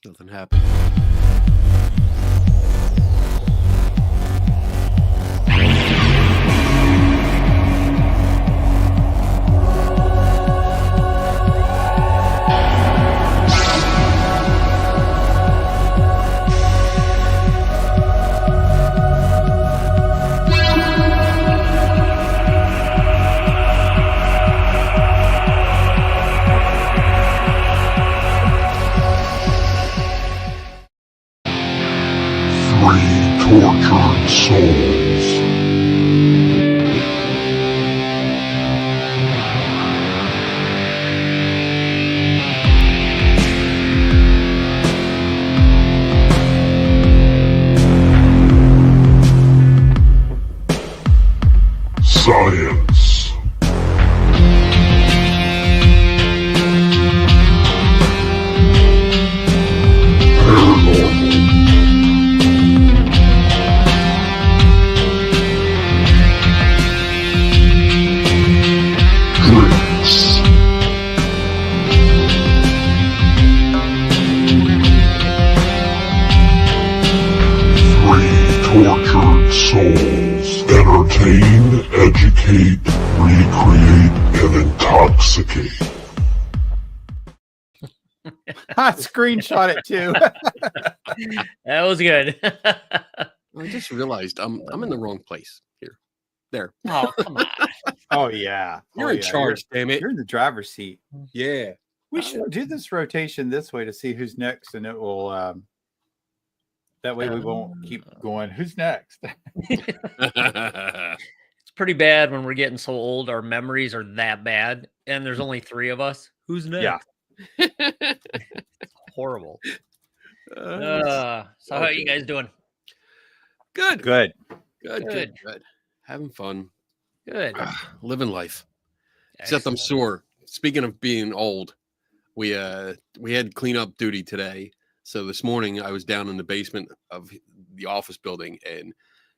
Nothing happened. Tortured souls. Science. Paranormal. Drinks. Three tortured souls. Entertain, educate, recreate, and intoxicate. I screenshot it too. That was good. I just realized I'm in the wrong place here. There. Oh, come on. Oh yeah, You're Oh, in yeah. charge, damn it. You're in the driver's seat. Yeah. We should do this rotation this way to see who's next, and it will. That way we won't keep going. Who's next? It's pretty bad when we're getting so old. Our memories are that bad, and there's only 3 of us. Who's next? Yeah. Horrible. So how are you guys doing? Good. Good. Good. Having fun. Good. Living life. Except I'm Excellent. sore. Speaking of being old, we had cleanup duty today. So this morning I was down in the basement of the office building and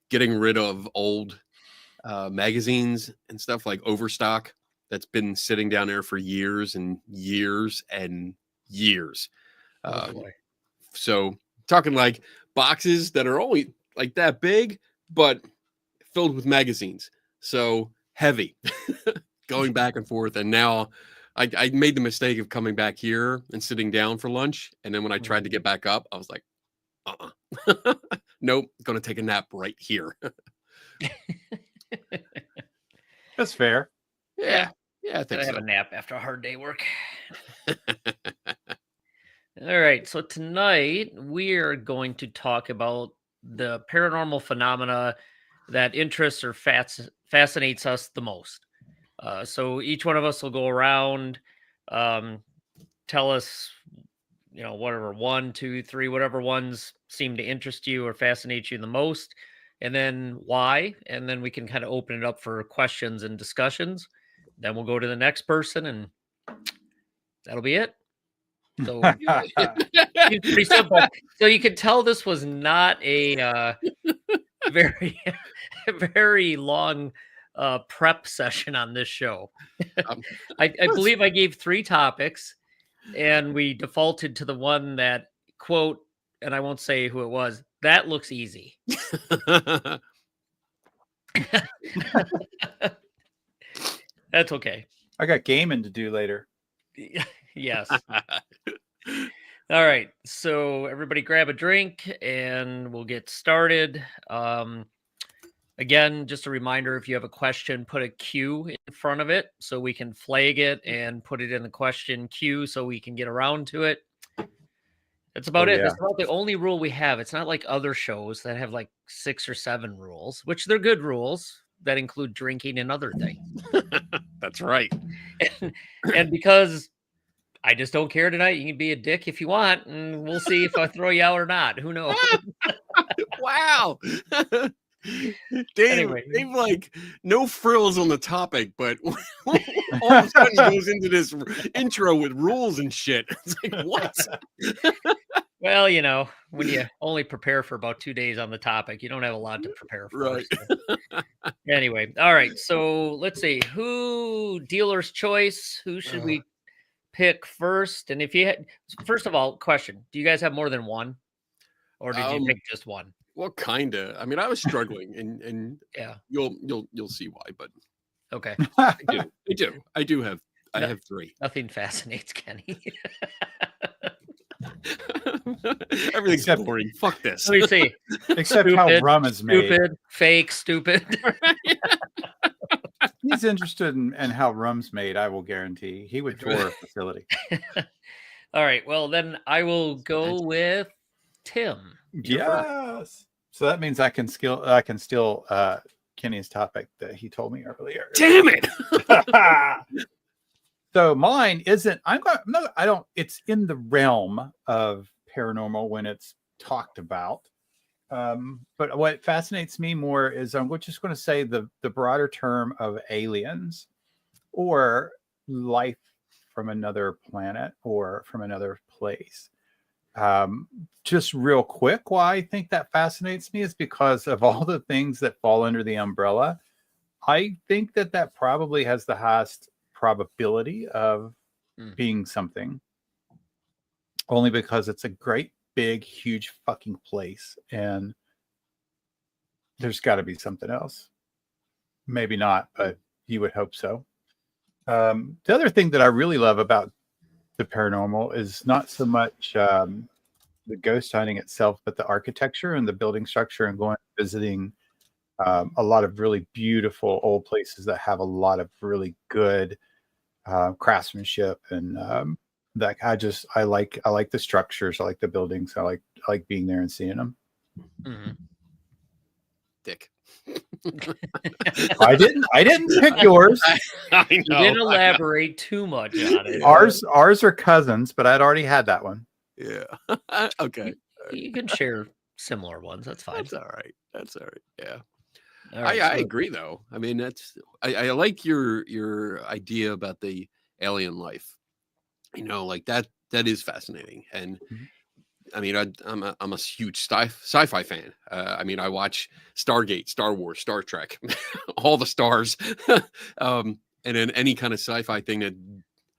getting rid of old magazines and stuff like Overstock that's been sitting down there for years and years and years. Oh, boy. So talking like boxes that are only like that big, but filled with magazines. So heavy, going back and forth. And now I made the mistake of coming back here and sitting down for lunch. And then when I tried to get back up, I was like, nope, gonna take a nap right here. That's fair. Yeah, I think Gotta have so. a nap after a hard day work. All right. So tonight we are going to talk about the paranormal phenomena that interests or fascinates us the most. So each one of us will go around, tell us, whatever 1, 2, 3, whatever ones seem to interest you or fascinate you the most, and then why. And then we can kind of open it up for questions and discussions. Then we'll go to the next person, and that'll be it. So it's pretty simple. So you could tell this was not a very, very long prep session on this show. I believe I gave 3 topics, and we defaulted to the one that, quote, and I won't say who it was, that looks easy. That's okay. I got gaming to do later. Yes. All right. So everybody grab a drink and we'll get started. Again, just a reminder, if you have a question, put a Q in front of it so we can flag it and put it in the question queue so we can get around to it. That's about it. yeah. That's about the only rule we have. It's not like other shows that have like 6 or 7 rules, which they're good rules that include drinking and other things. That's right. And because I just don't care tonight, you can be a dick if you want, and we'll see if I throw you out or not. Who knows? Wow. Dave, like no frills on the topic, but all of a sudden he goes into this intro with rules and shit. It's like, what? Well, when you only prepare for about 2 days on the topic, you don't have a lot to prepare for. Right. So. Anyway, all right. So let's see. Dealer's choice? Who should we pick first, and if you had, first of all, question: do you guys have more than one, or did you pick just one? Well, kinda. I mean, I was struggling, and Yeah. you'll see why, but Okay. I do have I have 3. Nothing fascinates Kenny. Everything's Except- boring. Fuck this. Let me see. Except how Stupid, rum is made. Stupid, fake, stupid. He's interested in how rum's made. I will guarantee he would tour a facility. All right. Well, then I will go with Tim. Yes. So that means I can steal Kenny's topic that he told me earlier. Damn it. So mine isn't. I don't. It's in the realm of paranormal when it's talked about. But what fascinates me more is I'm just going to say the broader term of aliens or life from another planet or from another place. Just real quick, why I think that fascinates me is because of all the things that fall under the umbrella. I think that probably has the highest probability of being something, only because it's a great big huge fucking place and there's got to be something else. Maybe not, but you would hope so. The other thing that I really love about the paranormal is not so much the ghost hunting itself, but the architecture and the building structure, and going visiting a lot of really beautiful old places that have a lot of really good craftsmanship, and that I like the structures, I like the buildings, I like being there and seeing them. Mm-hmm. Dick. I didn't pick yours. I know. You didn't elaborate too much on it. Ours are cousins, but I'd already had that one. Yeah. Okay. You can share similar ones. That's fine. That's all right. Yeah. All right, I agree though. I mean, I like your idea about the alien life. You know, like that is fascinating. And I mean, I'm a huge sci-fi fan. I mean, I watch Stargate, Star Wars, Star Trek, all the stars, and then any kind of sci-fi thing that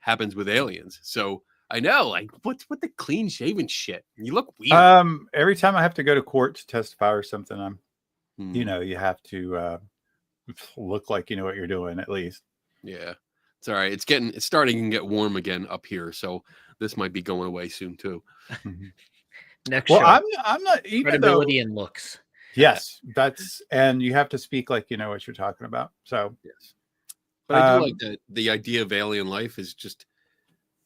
happens with aliens. So I know, like, what's with the clean shaven shit? You look weird. Every time I have to go to court to testify or something, you have to look like you know what you're doing at least. Yeah, it's all right. It's starting to get warm again up here, so this might be going away soon too. Next Well, show. I'm not even Credibility and looks. Yes, and you have to speak like you know what you're talking about. So yes, but I do like that the idea of alien life is just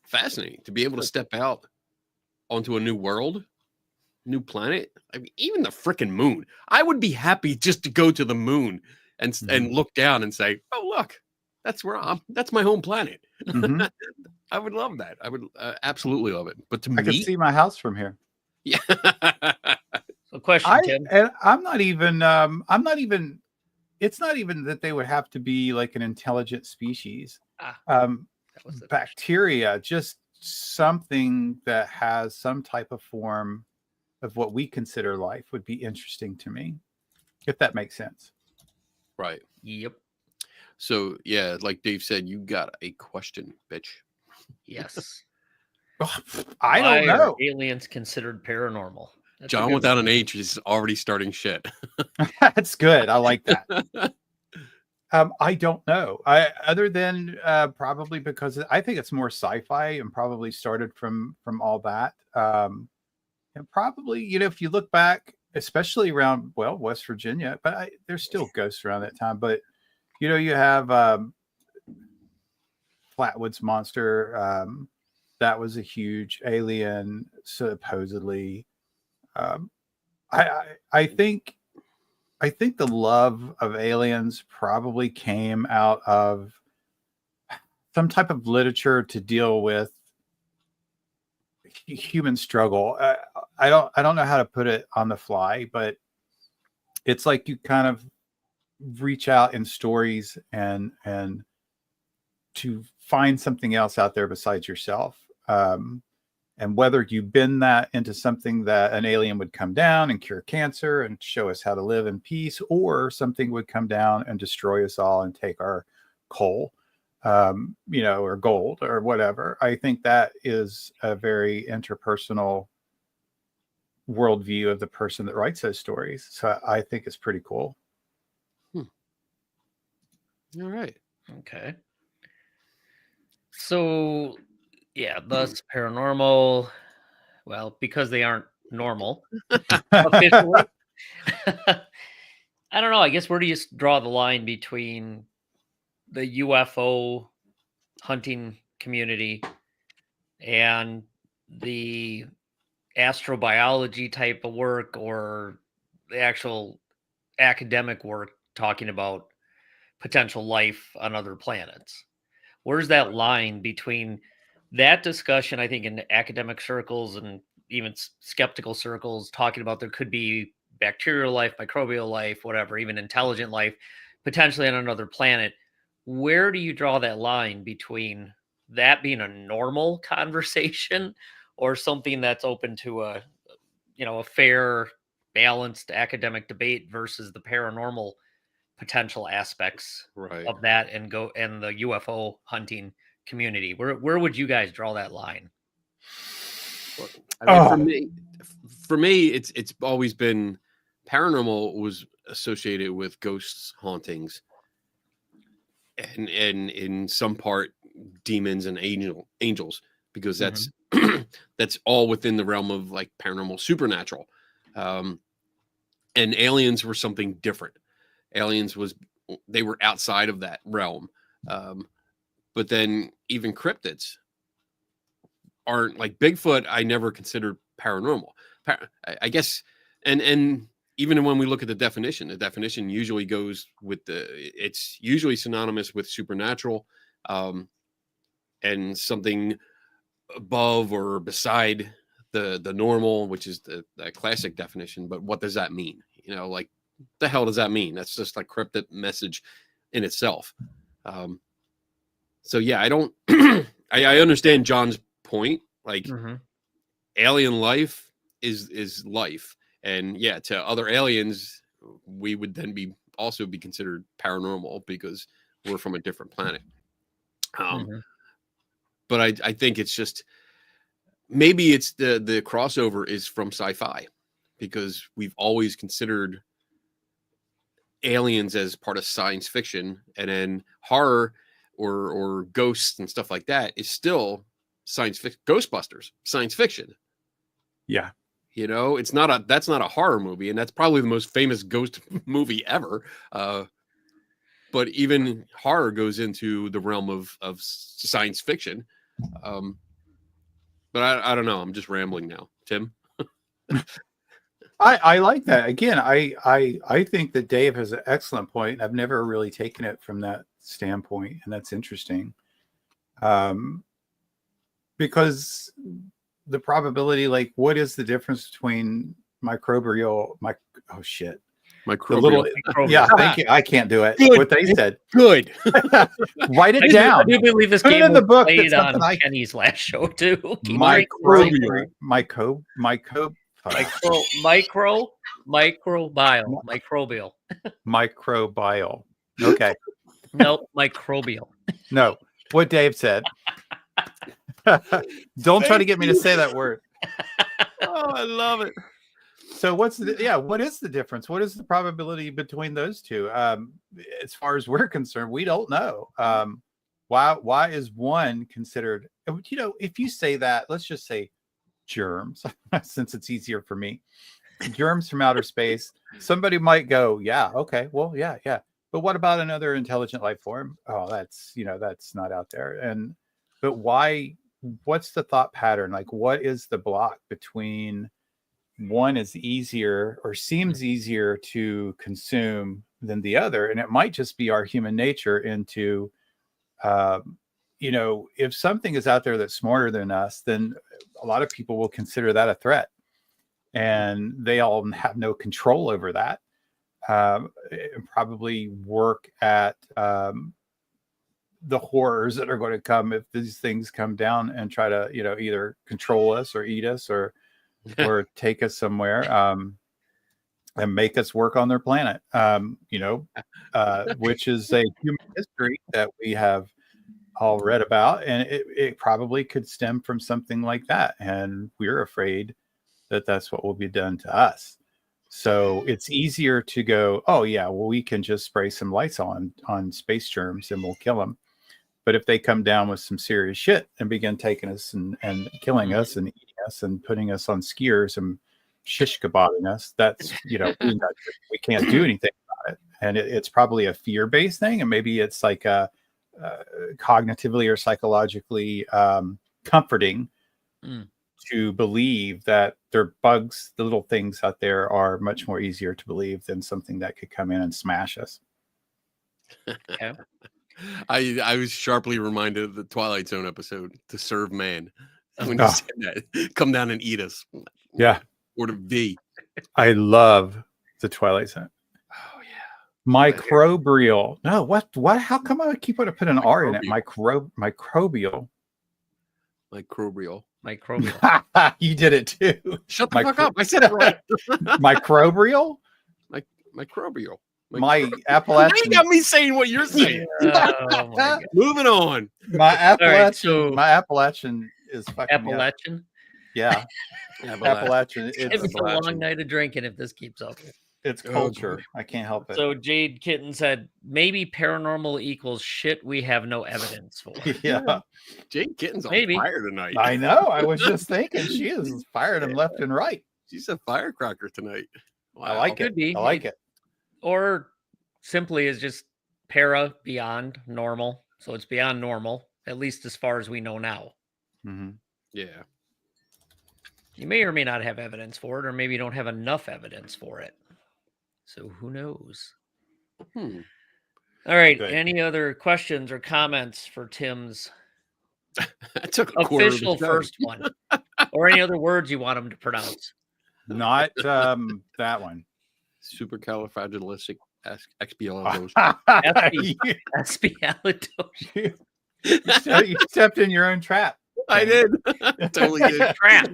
fascinating to be able to step out onto a new world, new planet. I mean, even the freaking moon. I would be happy just to go to the moon and look down and say, "Oh, look, that's where that's my home planet." I would love that. I would absolutely love it. But I could see my house from here. Yeah. So, question, Tim. And I'm not even. It's not even that they would have to be like an intelligent species. That was the Bacteria, just something that has some type of form of what we consider life would be interesting to me, if that makes sense. Right. Yep. So yeah, like Dave said, you got a question, bitch. Yes. I don't Why are know. aliens considered paranormal? That's a John good without one. an H is already starting shit. That's good. I like that. I don't know. Other than probably because I think it's more sci-fi and probably started from all that. And probably, if you look back, especially around West Virginia, but there's still ghosts around that time. But you have Flatwoods Monster. That was a huge alien, supposedly. I think the love of aliens probably came out of some type of literature to deal with human struggle. I don't know how to put it on the fly, but it's like you kind of reach out in stories and to find something else out there besides yourself. And whether you bend that into something that an alien would come down and cure cancer and show us how to live in peace, or something would come down and destroy us all and take our coal. or gold or whatever. I think that is a very interpersonal worldview of the person that writes those stories. So I think it's pretty cool. All right. Okay. So, yeah, thus paranormal. Well, because they aren't normal officially. I don't know. I guess where do you draw the line between the UFO hunting community and the astrobiology type of work, or the actual academic work talking about potential life on other planets? Where's that line between that discussion, I think, in academic circles and even skeptical circles, talking about there could be bacterial life, microbial life, whatever, even intelligent life, potentially on another planet? Where do you draw that line between that being a normal conversation or something that's open to a fair, balanced academic debate versus the paranormal potential aspects Right. of that and the UFO hunting community? Where would you guys draw that line? Well, I mean, for me, it's always been paranormal was associated with ghosts, hauntings, and in some part demons and angels, because that's that's all within the realm of like paranormal, supernatural. And aliens were something different. Aliens they were outside of that realm. But then even cryptids aren't like Bigfoot. I never considered paranormal. I guess, and even when we look at the definition usually goes with it's usually synonymous with supernatural, and something above or beside the normal, which is the classic definition. But what does that mean? Like, the hell does that mean? That's just like cryptic message in itself. So yeah, I don't. I understand John's point. Like, alien life is life, and yeah, to other aliens, we would then also be considered paranormal because we're from a different planet. But I think it's just maybe it's the crossover is from sci-fi, because we've always considered aliens as part of science fiction, and then horror or ghosts and stuff like that is still science fiction. Ghostbusters, science fiction. Yeah. That's not a horror movie, and that's probably the most famous ghost movie ever. But even horror goes into the realm of science fiction. But I don't know. I'm just rambling now. Tim? I like that. Again, I think that Dave has an excellent point. I've never really taken it from that standpoint, and that's interesting. Because the probability, like, what is the difference between microbial? Microbial. Yeah, thank you. I can't do it. Good. What they said. Good. Write it down. I do believe this Put it game in the was book. played That's on Kenny's last show too. Microbial. Microbial. Okay. Nope, microbial. No, what Dave said. Don't try to get me to say that word. Oh, I love it. So what is the difference? What is the probability between those two? As far as we're concerned, we don't know. Why is one considered, if you say that, let's just say germs, since it's easier for me, germs from outer space, somebody might go, yeah, okay, well, yeah. But what about another intelligent life form? Oh, that's not out there. But why, what's the thought pattern? Like, what is the block between one is easier or seems easier to consume than the other? And it might just be our human nature into, if something is out there that's smarter than us, then a lot of people will consider that a threat, and they all have no control over that. Probably work at the horrors that are going to come if these things come down and try to, either control us or eat us or take us somewhere, and make us work on their planet, which is a human history that we have all read about, and it probably could stem from something like that. And we're afraid that that's what will be done to us. So it's easier to go, oh yeah, well, we can just spray some lights on space germs and we'll kill them. But if they come down with some serious shit and begin taking us and killing us and eating us and putting us on skiers and shish kebabbing us, that's, we can't do anything about it. And it's probably a fear-based thing. And maybe it's like a cognitively or psychologically comforting to believe that they're bugs, the little things out there are much more easier to believe than something that could come in and smash us. Okay. I was sharply reminded of the Twilight Zone episode, "To Serve Man," when you said that, "Come down and eat us." Yeah. Or to V. I love the Twilight Zone. Oh yeah. Microbial. No, what? How come I keep wanting to put an R in it? Microbial. Microbial. Microbial. You did it too. Shut the fuck up. I said it right. Microbial? Microbial. My Appalachian. You got me saying what you're saying. Oh, my God. Moving on. My Appalachian. All right, my Appalachian is fucking Appalachian. Yeah. Appalachian. It's a long night of drinking if this keeps up. It's culture. I can't help it. So Jade Kitten said, maybe paranormal equals shit we have no evidence for. Yeah. Jade Kitten's on Maybe. fire tonight. I know. I was just thinking she is fired him left and right. She's a firecracker tonight. Wow. I like it. Could be. I like it. Or simply is just para beyond normal. So it's beyond normal, at least as far as we know now. Mm-hmm. Yeah. You may or may not have evidence for it, or maybe you don't have enough evidence for it. So who knows? All right. Good. Any other questions or comments for Tim's That took a quarter of the official show. first one? Or any other words you want him to pronounce? Not that one. Supercalifragilisticexpialidocious. Espialidocious. You stepped in your own trap. I did. Totally did. Trap.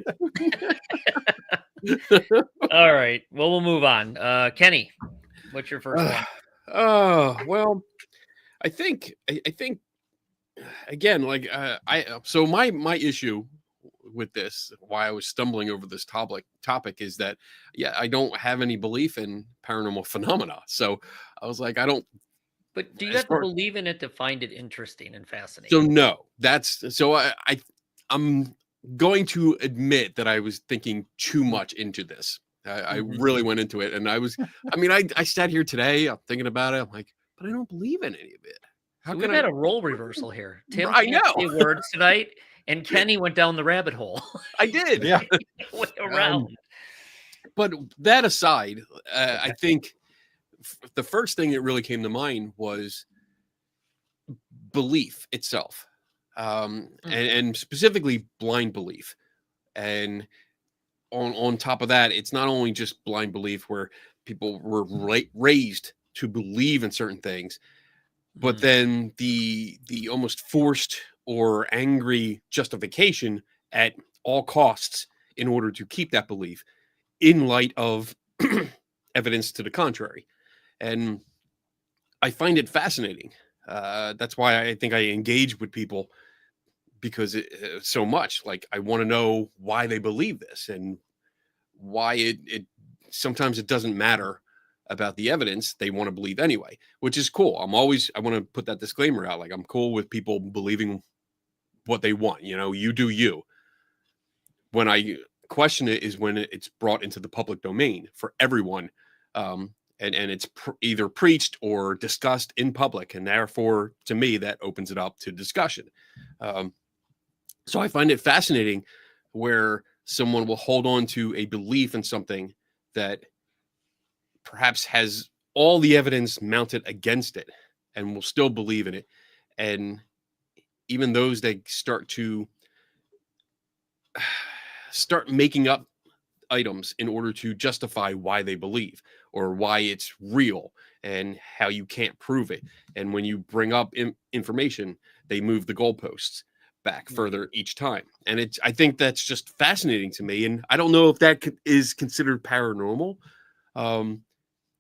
All right. Well, we'll move on. Kenny, what's your first one? Oh, well, I think again, like so my issue with this, why I was stumbling over this topic is that I don't have any belief in paranormal phenomena. So I was like, I don't. But do you have to believe in it to find it interesting and fascinating? So no, I'm going to admit that I was thinking too much into this. I really went into it, and I sat here today, I'm thinking about it. I'm like, but I don't believe in any of it. We've had a role reversal here. Tim I can't know. say words tonight, and Kenny went down the rabbit hole. I did. Yeah. Went around. But that aside, I think the first thing that really came to mind was belief itself, and specifically blind belief. And on top of that, it's not only just blind belief where people were raised to believe in certain things, but then the almost forced or angry justification at all costs in order to keep that belief in light of evidence to the contrary. And I find it fascinating. That's why I think I engage with people, because so much. Like, I want to know why they believe this and why it sometimes it doesn't matter about the evidence. They want to believe anyway, which is cool. I want to put that disclaimer out. Like, I'm cool with people believing what they want. You do you. When I question it is when it's brought into the public domain for everyone. And it's either preached or discussed in public. And therefore, to me, that opens it up to discussion. So I find it fascinating where someone will hold on to a belief in something that perhaps has all the evidence mounted against it and will still believe in it. And even those that start making up items in order to justify why they believe or why it's real and how you can't prove it. And when you bring up information, they move the goalposts back further each time. And I think that's just fascinating to me. And I don't know if that is considered paranormal.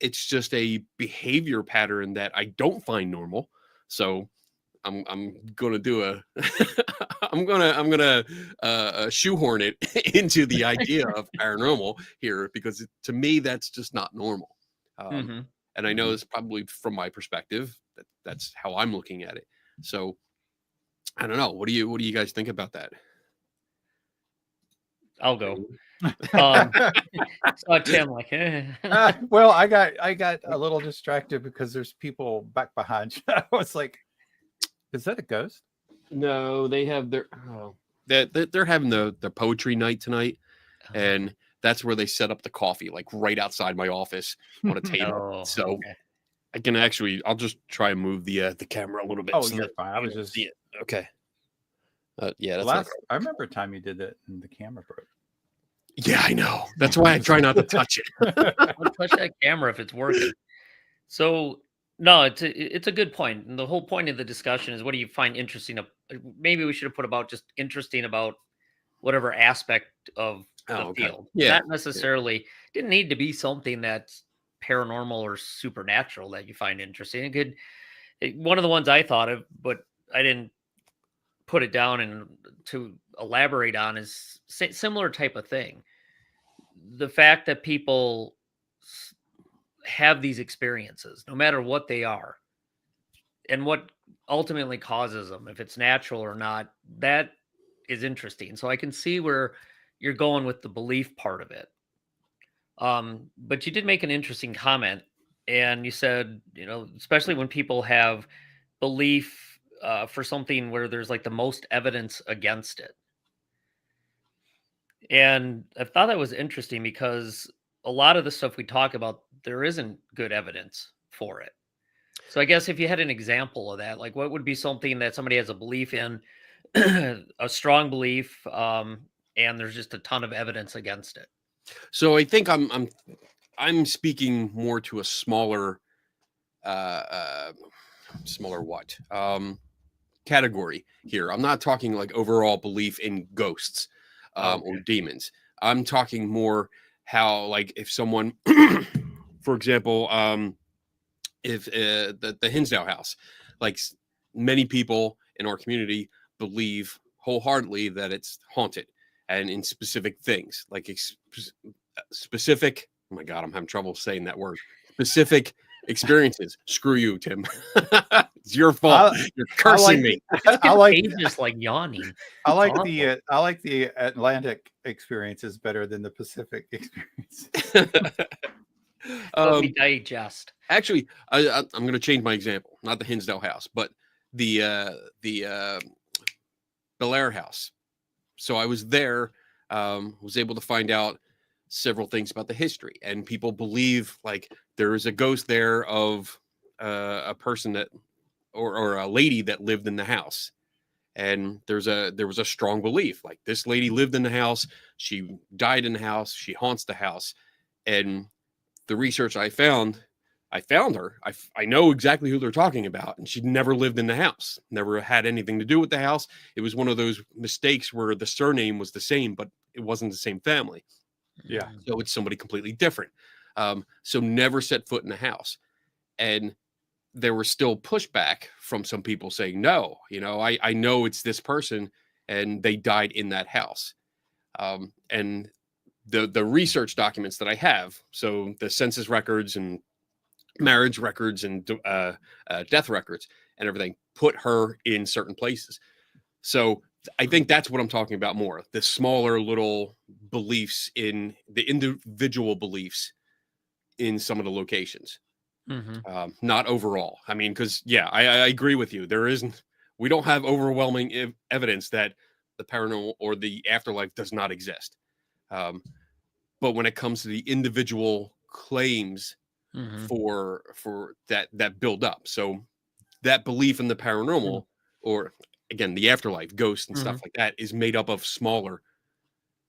It's just a behavior pattern that I don't find normal. So I'm gonna do a I'm gonna shoehorn it into the idea of paranormal here because to me that's just not normal. Mhm. And I know it's probably from my perspective that's how I'm looking at it. So I don't know. What do you guys think about that? I'll go. Um, so Tim, like, Well, I got a little distracted because there's people back behind you. I was like, is that a ghost? No, they have their they're having the poetry night tonight, and that's where they set up the coffee, like right outside my office on a table. oh, So okay. I can actually, I'll just try and move the camera a little bit. Oh, so you're that fine. I you was don't just see it. Okay. Yeah, the that's not. last. I remember a time you did that and the camera broke. Yeah, I know. That's why I try not to touch it. Don't touch that camera if it's working. So no, it's a good point. And the whole point of the discussion is what do you find interesting? Maybe we should have put about just interesting about whatever aspect of Oh, the okay. field. Yeah. Not necessarily didn't need to be something that's paranormal or supernatural that you find interesting. One of the ones I thought of, but I didn't put it down and to elaborate on is similar type of thing. The fact that people have these experiences, no matter what they are, and what ultimately causes them, if it's natural or not, that is interesting. So I can see where you're going with the belief part of it. But you did make an interesting comment, and you said, especially when people have belief for something where there's like the most evidence against it. And I thought that was interesting because a lot of the stuff we talk about, there isn't good evidence for it. So I guess if you had an example of that, like what would be something that somebody has a belief in, a strong belief, and there's just a ton of evidence against it. So I think I'm speaking more to a smaller smaller what category here. I'm not talking like overall belief in ghosts or demons. I'm talking more how like if someone, for example, if the Hinsdale house, like many people in our community believe wholeheartedly that it's haunted and in specific things like specific. Oh my God, I'm having trouble saying that word. Specific experiences. Screw you, Tim. It's your fault. You're cursing me. I like just like yawning. I like the Atlantic experiences better than the Pacific experience. Let me digest. Actually, I'm going to change my example. Not the Hinsdale house, but the Bel Air house. So I was there, was able to find out several things about the history, and people believe like there is a ghost there of a person that or a lady that lived in the house. And there was a strong belief like this lady lived in the house, she died in the house, she haunts the house. And the research I found her. I know exactly who they're talking about, and she'd never lived in the house, never had anything to do with the house. It was one of those mistakes where the surname was the same, but it wasn't the same family. Yeah. So it's somebody completely different. So never set foot in the house. And there was still pushback from some people saying, no, I know it's this person and they died in that house. And the research documents that I have, so the census records and marriage records and death records and everything, put her in certain places. So I think that's what I'm talking about more, the smaller little beliefs in the individual beliefs in some of the locations. Not overall. I mean, because I agree with you. We don't have overwhelming evidence that the paranormal or the afterlife does not exist. But when it comes to the individual claims for that build up, so that belief in the paranormal or again the afterlife, ghosts and stuff like that is made up of smaller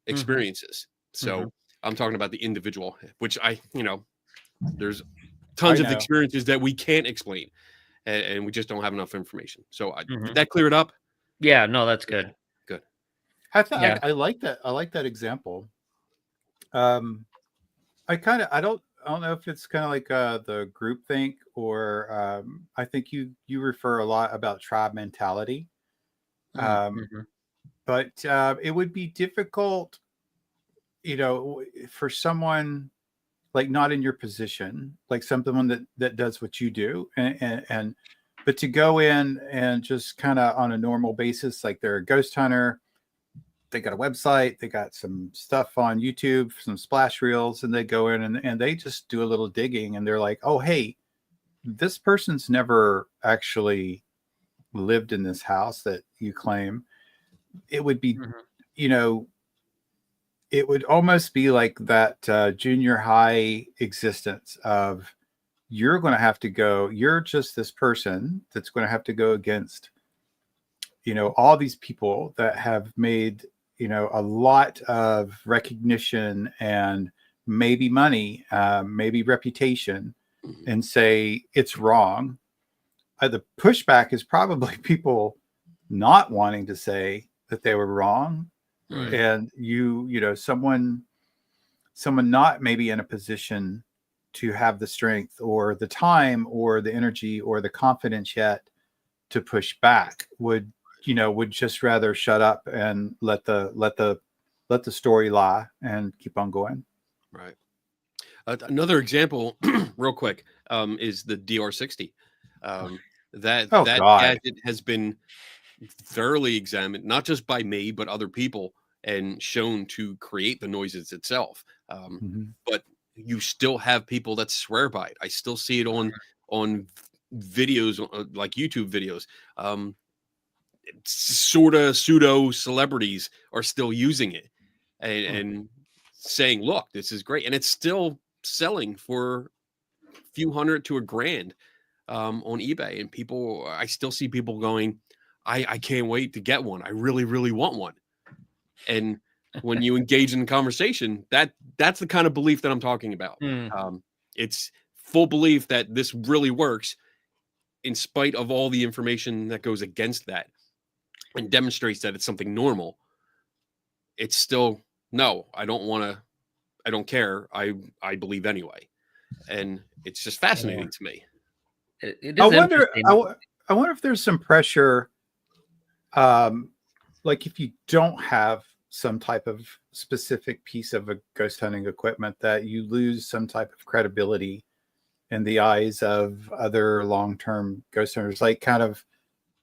experiences. So I'm talking about the individual, which there's tons of experiences that we can't explain, and we just don't have enough information. So did that clear it up? Yeah, no, that's good. Good. I like that. I like that example. I I don't know if it's kind of like the group think, or I think you refer a lot about tribe mentality. Um, Mhm. but it would be difficult, for someone like not in your position, like someone that does what you do, and but to go in and just kind of on a normal basis, like they're a ghost hunter, they got a website, they got some stuff on YouTube, some splash reels, and they go in and they just do a little digging, and they're like, oh, hey, this person's never actually lived in this house that you claim. It would be, Mhm. you know, it would almost be like that junior high existence of you're going to have to go, you're just this person that's going to have to go against, all these people that have made, a lot of recognition and maybe money, maybe reputation, Mhm. and say it's wrong. The pushback is probably people not wanting to say that they were wrong. Mm. Right. And someone not maybe in a position to have the strength or the time or the energy or the confidence yet to push back would just rather shut up and let the story lie and keep on going. Right. Another example, real quick, is the DR60. Um, Oh that God. gadget has been thoroughly examined, not just by me, but other people, and shown to create the noises itself. Mhm. But you still have people that swear by it. I still see it on videos, like YouTube videos. Sort of pseudo celebrities are still using it and saying, "Look, this is great," and it's still selling for a few hundred to a grand on eBay. And I still see people going, I can't wait to get one. I really, really want one." And when you engage in the conversation, that's the kind of belief that I'm talking about. Mm. It's full belief that this really works, in spite of all the information that goes against that and demonstrates that it's something normal. It's still, no, I don't want to. I don't care. I believe anyway, and it's just Yeah. fascinating to me. It I is wonder. interesting. I wonder if there's some pressure, um, like if you don't have some type of specific piece of a ghost hunting equipment, that you lose some type of credibility in the eyes of other long-term ghost hunters, like kind of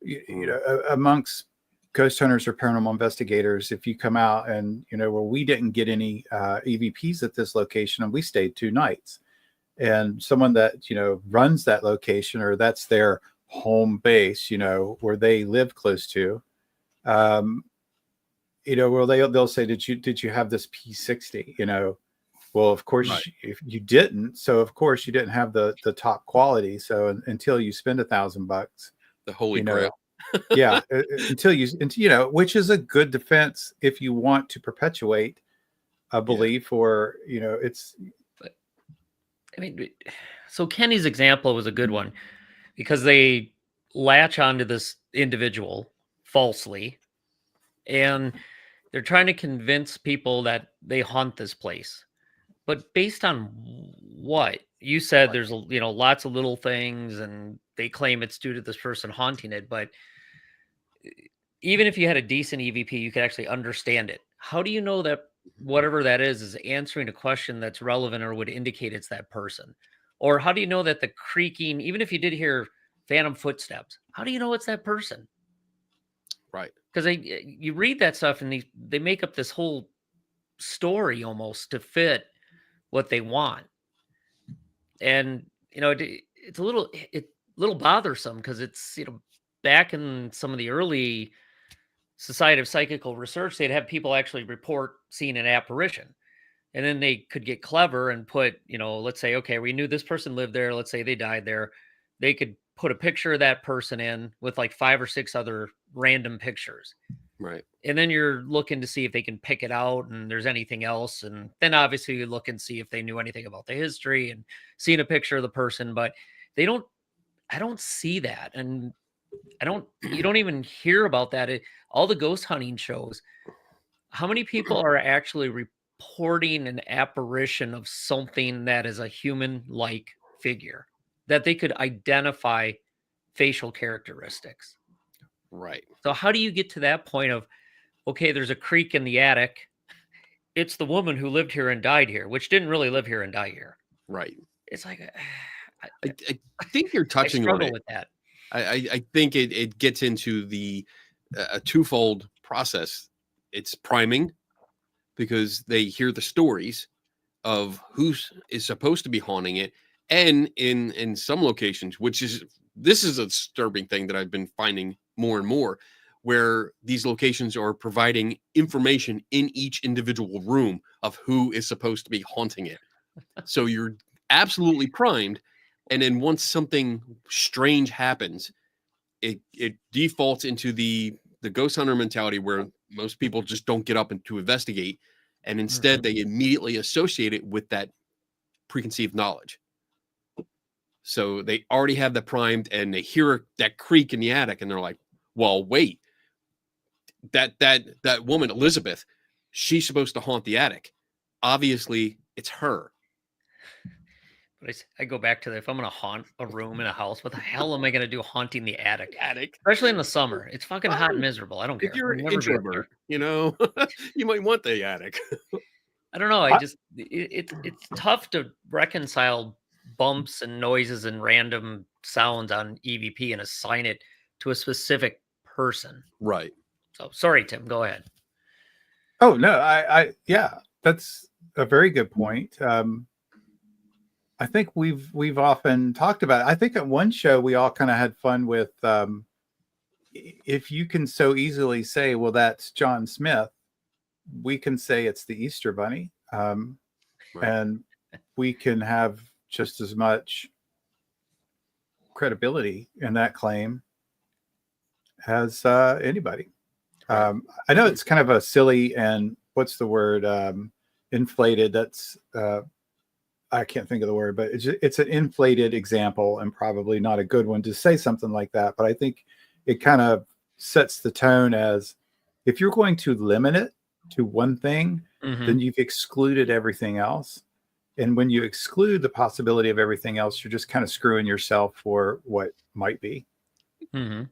Mm, amongst ghost hunters or paranormal investigators. If you come out and well, we didn't get any EVPs at this location and we stayed 2 nights, and someone that runs that location, or that's their home base, where they live close to, um well, they'll say, did you have this P60? Well, of right. course, if you didn't, so of course you didn't have the top quality. So until you spend $1,000, The holy you grail. know, yeah, until which is a good defense if you want to perpetuate a Yeah. belief, or it's But I mean, so Kenny's example was a good one because they latch onto this individual falsely, and they're trying to convince people that they haunt this place. But based on what? You said right. there's lots of little things and they claim it's due to this person haunting it, but even if you had a decent EVP, you could actually understand it. How do you know that whatever that is answering a question that's relevant or would indicate it's that person? Or how do you know that the creaking, even if you did hear phantom footsteps, how do you know it's that person? Right. Because you read that stuff and they make up this whole story almost to fit what they want. And it's a little bothersome because it's back in some of the early Society of Psychical Research, they'd have people actually report seeing an apparition. And then they could get clever and put, let's say, okay, we knew this person lived there. Let's say they died there. They could put a picture of that person in with like 5 or 6 other random pictures. Right. And then you're looking to see if they can pick it out and there's anything else. And then obviously you look and see if they knew anything about the history and seeing a picture of the person. But they don't, I don't see that. And you don't even hear about that. All the ghost hunting shows, how many people are actually reporting an apparition of something that is a human-like figure, that they could identify facial characteristics. Right. So how do you get to that point of, okay, there's a creak in the attic. It's the woman who lived here and died here, which didn't really live here and die here. Right. It's like, I think you're I touching on struggle it. with that. I think it gets into the a twofold process. It's priming, because they hear the stories of who is supposed to be haunting it, and in some locations, this is a disturbing thing that I've been finding more and more, where these locations are providing information in each individual room of who is supposed to be haunting it. So you're absolutely primed, and then once something strange happens, it defaults into the ghost hunter mentality, where most people just don't get up and to investigate, and instead they immediately associate it with that preconceived knowledge. So they already have that primed, and they hear that creak in the attic, and they're like, well, wait, that woman Elizabeth, she's supposed to haunt the attic. Obviously it's her. But I go back to if I'm going to haunt a room in a house, what the hell am I going to do haunting the attic? Especially in the summer. It's fucking hot and miserable. I don't care. If you're I'll an never be up there. introvert, you might want the attic. I don't know. It's tough to reconcile bumps and noises and random sounds on EVP and assign it to a specific person. Right. So sorry, Tim, go ahead. Oh no, yeah, that's a very good point. I think we've often talked about it. I think at one show we all kind of had fun with, if you can so easily say, well, that's John Smith, we can say it's the Easter Bunny. Right. And we can have just as much credibility in that claim as anybody. Right. I know it's kind of a silly and what's the word, inflated. That's I can't think of the word, but it's an inflated example and probably not a good one to say something like that. But I think it kind of sets the tone as, if you're going to limit it to one thing, then you've excluded everything else. And when you exclude the possibility of everything else, you're just kind of screwing yourself for what might be. Yeah.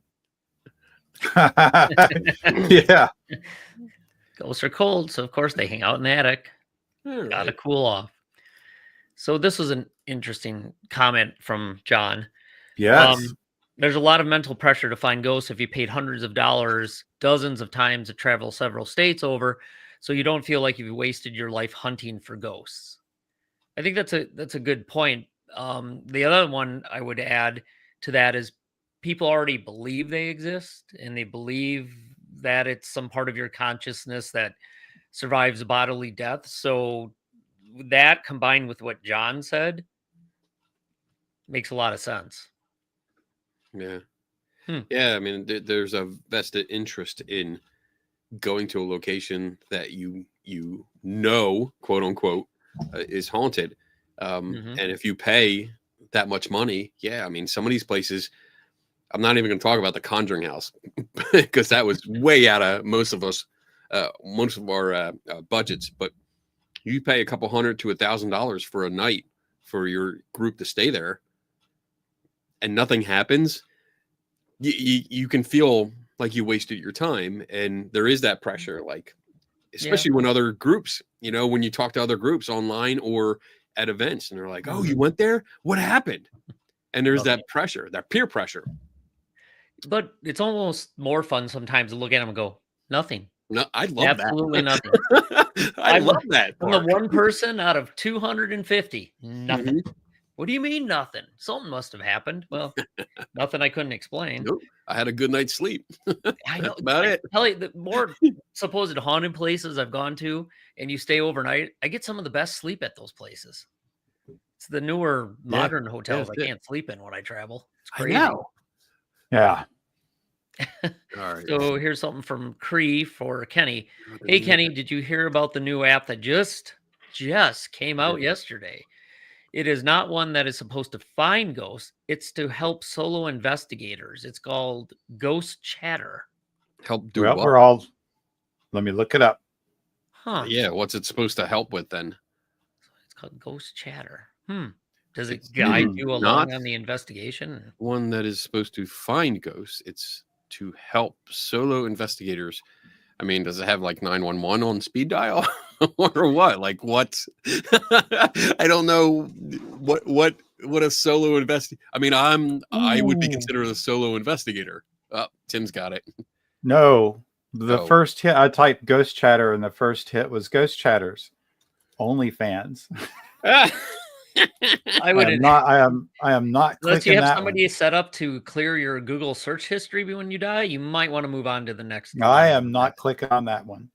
Ghosts are cold, so of course they hang out in the attic. All Gotta right. cool off. So this was an interesting comment from John. Yes. There's a lot of mental pressure to find ghosts if you paid hundreds of dollars, dozens of times to travel several states over, so you don't feel like you've wasted your life hunting for ghosts. I think that's a good point. The other one I would add to that is people already believe they exist, and they believe that it's some part of your consciousness that survives bodily death. So that, combined with what John said, makes a lot of sense. Yeah. Yeah. I mean, there's a vested interest in going to a location that quote unquote, is haunted. And if you pay that much money, yeah, I mean, some of these places, I'm not even going to talk about the Conjuring House because that was way out of most of our budgets. But you pay a couple $100 to $1,000 for a night for your group to stay there, and nothing happens. You can feel like you wasted your time, and there is that pressure, like, especially when other groups, when you talk to other groups online or at events, and they're like, "Oh, you went there? What happened?" And there's that pressure, that peer pressure. But it's almost more fun sometimes to look at them and go, nothing. No, I love Absolutely nothing. I love that. I'm the one person out of 250. Nothing. What do you mean nothing? Something must have happened. Well, nothing I couldn't explain. Nope. I had a good night's sleep. I know. That's about it. Tell you, the more supposed haunted places I've gone to, and you stay overnight, I get some of the best sleep at those places. It's the newer modern hotels I can't sleep in when I travel. It's crazy. I know. Yeah. All right. So here's something from Cree for Kenny. Hey, Kenny, did you hear about the new app that just came out yesterday? It is not one that is supposed to find ghosts. It's to help solo investigators. It's called Ghost Chatter. Help do Well, what? let me look it up. Yeah, what's it supposed to help with then? It's called ghost chatter. Does it It's guide you not along on the investigation? one that is supposed to find ghosts. It's to help solo investigators. I mean, does it have like 911 on speed dial or what? Like what? I don't know what a solo I mean, I would be Ooh. considered a solo investigator. Oh, Tim's got it. No, the Oh. first hit I typed ghost chatter, and the first hit was ghost chatters. OnlyFans. I would I am not unless you clicking have that somebody set up to clear your Google search history when you die, you might want to move on to the next one. I line am of not that. clicking on that one.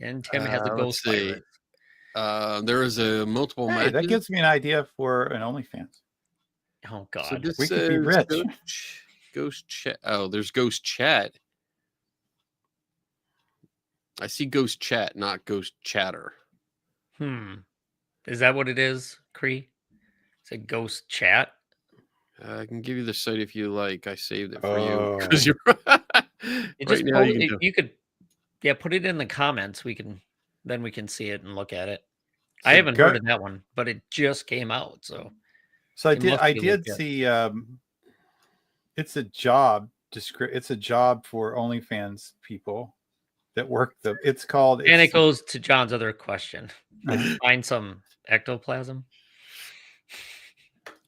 And Tim has a Let's ghost see. virus. There is a multiple Hey, that matches. gives me an idea for an OnlyFans. Oh So God. this We could be says rich. ghost chat. Oh, there's ghost chat. I see ghost chat, not ghost chatter. Is that what it is, Cree? It's a ghost chat. I can give you the site if you like. I saved it for you Oh. because you're It right just now. you could put it in the comments. We can see it and look at it. I So haven't heard of that one, but it just came out, so I it did. must I be did legit. see. It's a job. It's a job for OnlyFans people that work the. It's called. And it It's goes to John's other question. Did he find some ectoplasm?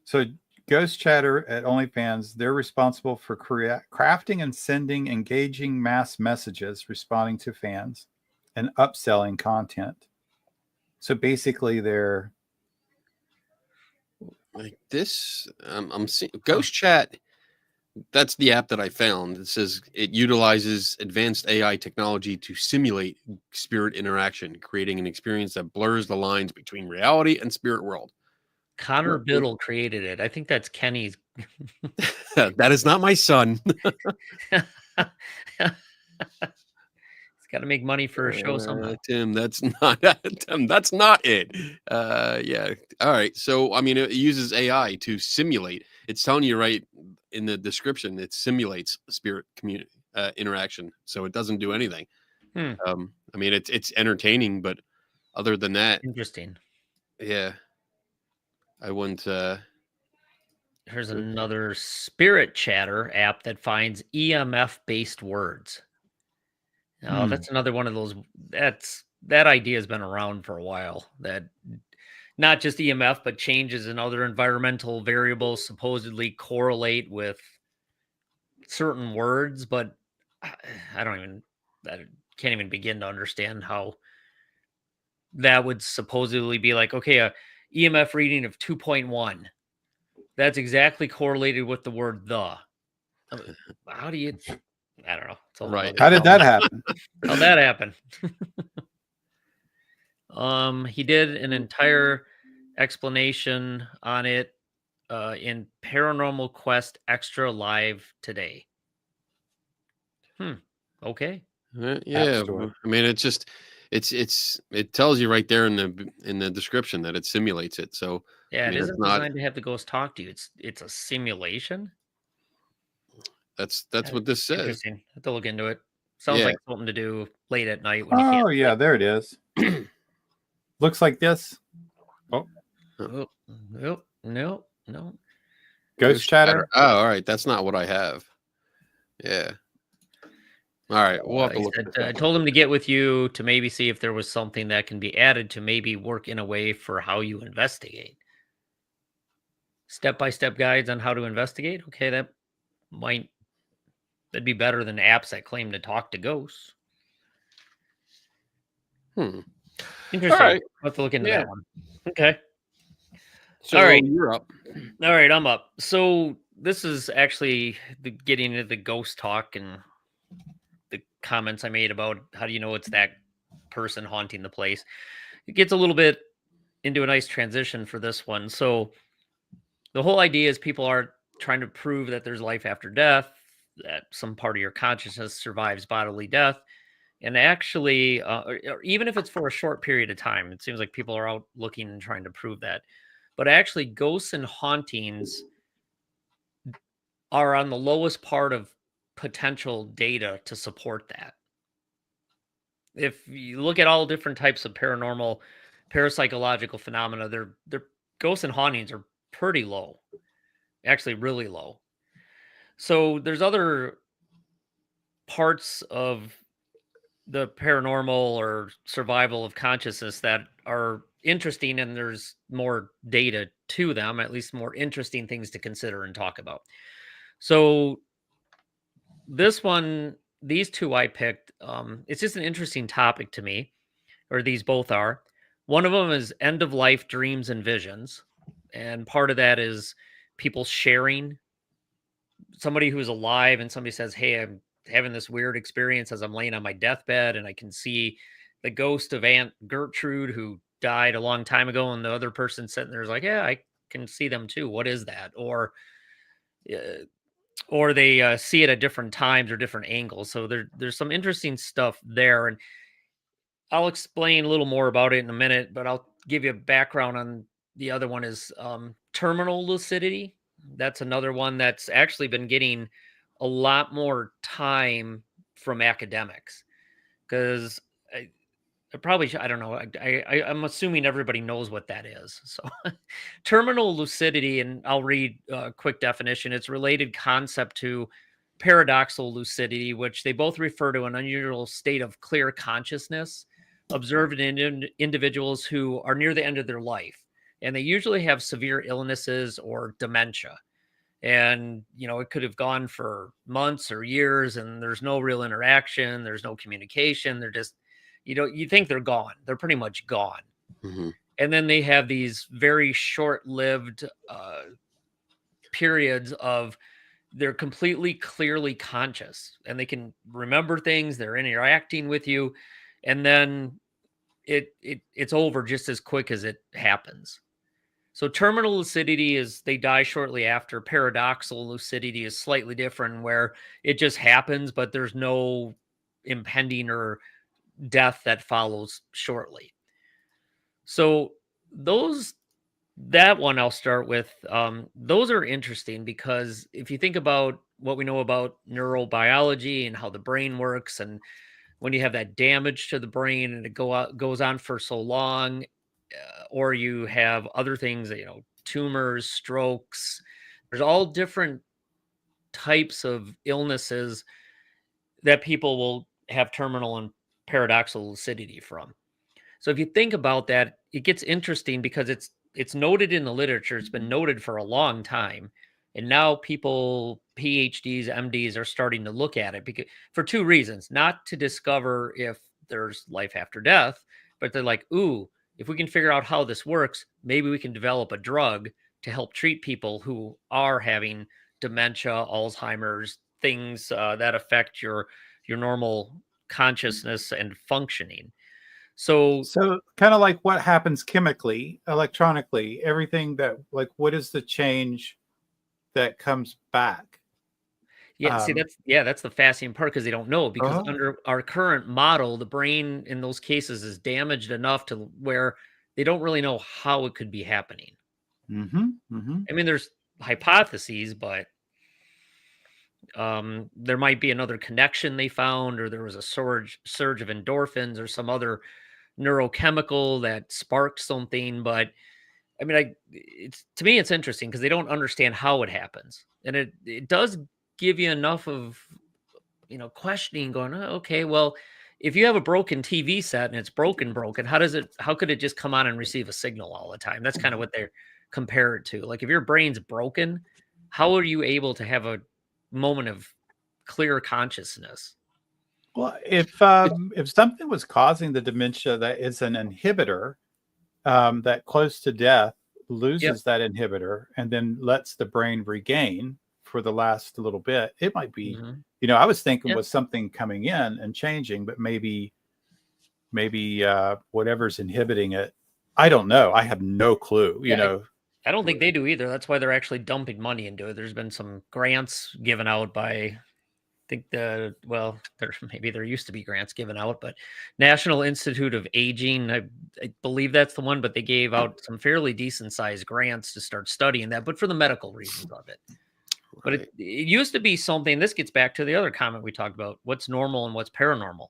so Ghost Chatter at OnlyFans. They're responsible for crafting and sending engaging mass messages, responding to fans, and upselling content. So basically, they're like this. I'm seeing ghost chat. That's the app that I found. It says it utilizes advanced AI technology to simulate spirit interaction, creating an experience that blurs the lines between reality and spirit world. Connor Biddle created it. I think that's Kenny's. That is not my son. He's got to make money for a show somehow. Tim, that's not Tim, that's not it. Yeah. All right. So I mean, it uses AI to simulate. It's telling you right in the description. It simulates spirit community interaction, so it doesn't do anything. I mean, it's entertaining, but other than that, Interesting. yeah, I wouldn't. Here's another spirit chatter app that finds EMF based words. Now, that's another one of those. That idea has been around for a while. That not just EMF, but changes in other environmental variables supposedly correlate with certain words. But I can't even begin to understand how that would supposedly be like, okay, a EMF reading of 2.1. That's exactly correlated with the word the. How do you? I don't know. Right. How did that happen? How'd that happen? He did an entire explanation on it in Paranormal Quest Extra Live today. Okay. Yeah. I mean, it's just it tells you right there in the description that it simulates it. So Yeah, I mean, it it's isn't not. designed to have the ghost talk to you. It's a simulation. That's what this says. Interesting. I have to look into it. Sounds Yeah. like something to do late at night when you can't. Oh yeah, there it is. Looks like this. Oh, no. Ghost Chatter. Oh, all right. That's not what I have. Yeah. All right. We'll have to He look. said, I told him to get with you to maybe see if there was something that can be added to maybe work in a way for how you investigate. Step-by-step guides on how to investigate. Okay, that'd be better than apps that claim to talk to ghosts. Interesting. All right. I'll have to look into that one. Okay. So all right. You're up. All right, I'm up. So this is actually getting into the ghost talk and the comments I made about how do you know it's that person haunting the place. It gets a little bit into a nice transition for this one. So the whole idea is people are trying to prove that there's life after death, that some part of your consciousness survives bodily death. And actually, or even if it's for a short period of time, it seems like people are out looking and trying to prove that. But actually, ghosts and hauntings are on the lowest part of potential data to support that. if you look at all different types of paranormal, parapsychological phenomena, their ghosts and hauntings are pretty low, actually really low. So there's other parts of the paranormal or survival of consciousness that are interesting, and there's more data to them, at least more interesting things to consider and talk about. So this one, these two I picked, it's just an interesting topic to me, or these both are. One of them is end of life dreams and visions. And part of that is people sharing, somebody who's alive and somebody says, "Hey, I'm having this weird experience as I'm laying on my deathbed and I can see the ghost of Aunt Gertrude who died a long time ago." And the other person sitting there is like, "Yeah, I can see them too. What is that?" Uh, or they see it at different times or different angles. So there's some interesting stuff there. And I'll explain a little more about it in a minute, but I'll give you a background on the other one is terminal lucidity. That's another one that's actually been getting a lot more time from academics because I probably I don't know. I'm assuming everybody knows what that is. So, terminal lucidity, and I'll read a quick definition. It's related concept to paradoxal lucidity, which they both refer to an unusual state of clear consciousness observed in individuals who are near the end of their life, and they usually have severe illnesses or dementia. And it could have gone for months or years, and there's no real interaction. There's no communication. They're just you think they're gone. They're pretty much gone. Mhm. And then they have these very short-lived periods of they're completely clearly conscious and they can remember things. They're interacting with you, and then it's over just as quick as it happens. So terminal lucidity is they die shortly after. Paradoxal lucidity is slightly different, where it just happens, but there's no impending or death that follows shortly. So that one I'll start with. Those are interesting because if you think about what we know about neurobiology and how the brain works, and when you have that damage to the brain and it goes on for so long, or you have other things, tumors, strokes, there's all different types of illnesses that people will have terminal and paradoxal lucidity from. So if you think about that, it gets interesting because it's noted in the literature. It's been noted for a long time. And now people, PhDs, MDs are starting to look at it because for two reasons, not to discover if there's life after death, but they're like, ooh, if we can figure out how this works, maybe we can develop a drug to help treat people who are having dementia, Alzheimer's, things that affect your normal consciousness and functioning. So So kind of like what happens chemically, electronically, everything that like what is the change that comes back? yeah, see, Um, that's the fascinating part because they don't know because oh, under our current model, the brain in those cases is damaged enough to where they don't really know how it could be happening. mm-hmm, mm-hmm. I mean, there's hypotheses, but there might be another connection they found, or there was a surge of endorphins or some other neurochemical that sparked something. But I mean, it's to me, it's interesting because they don't understand how it happens, and it does give you enough of questioning, going, oh, okay, well, if you have a broken TV set and it's broken, how could it just come on and receive a signal all the time? That's kind of what they compare it to. Like if your brain's broken, how are you able to have a moment of clear consciousness? Well, if something was causing the dementia that is an inhibitor, that close to death Yep. loses that inhibitor and then lets the brain regain for the last little bit, it might be, Hmm. I was thinking Yeah. was something coming in and changing, but maybe whatever's inhibiting it. I don't know. I have no clue, Yeah. I don't think they do either. That's why they're actually dumping money into it. There's been some grants given out by think there used to be grants given out, but National Institute of Aging, I believe that's the one, but they gave out some fairly decent sized grants to start studying that, but for the medical reasons of it. But Right. it used to be something. This gets back to the other comment we talked about: what's normal and what's paranormal.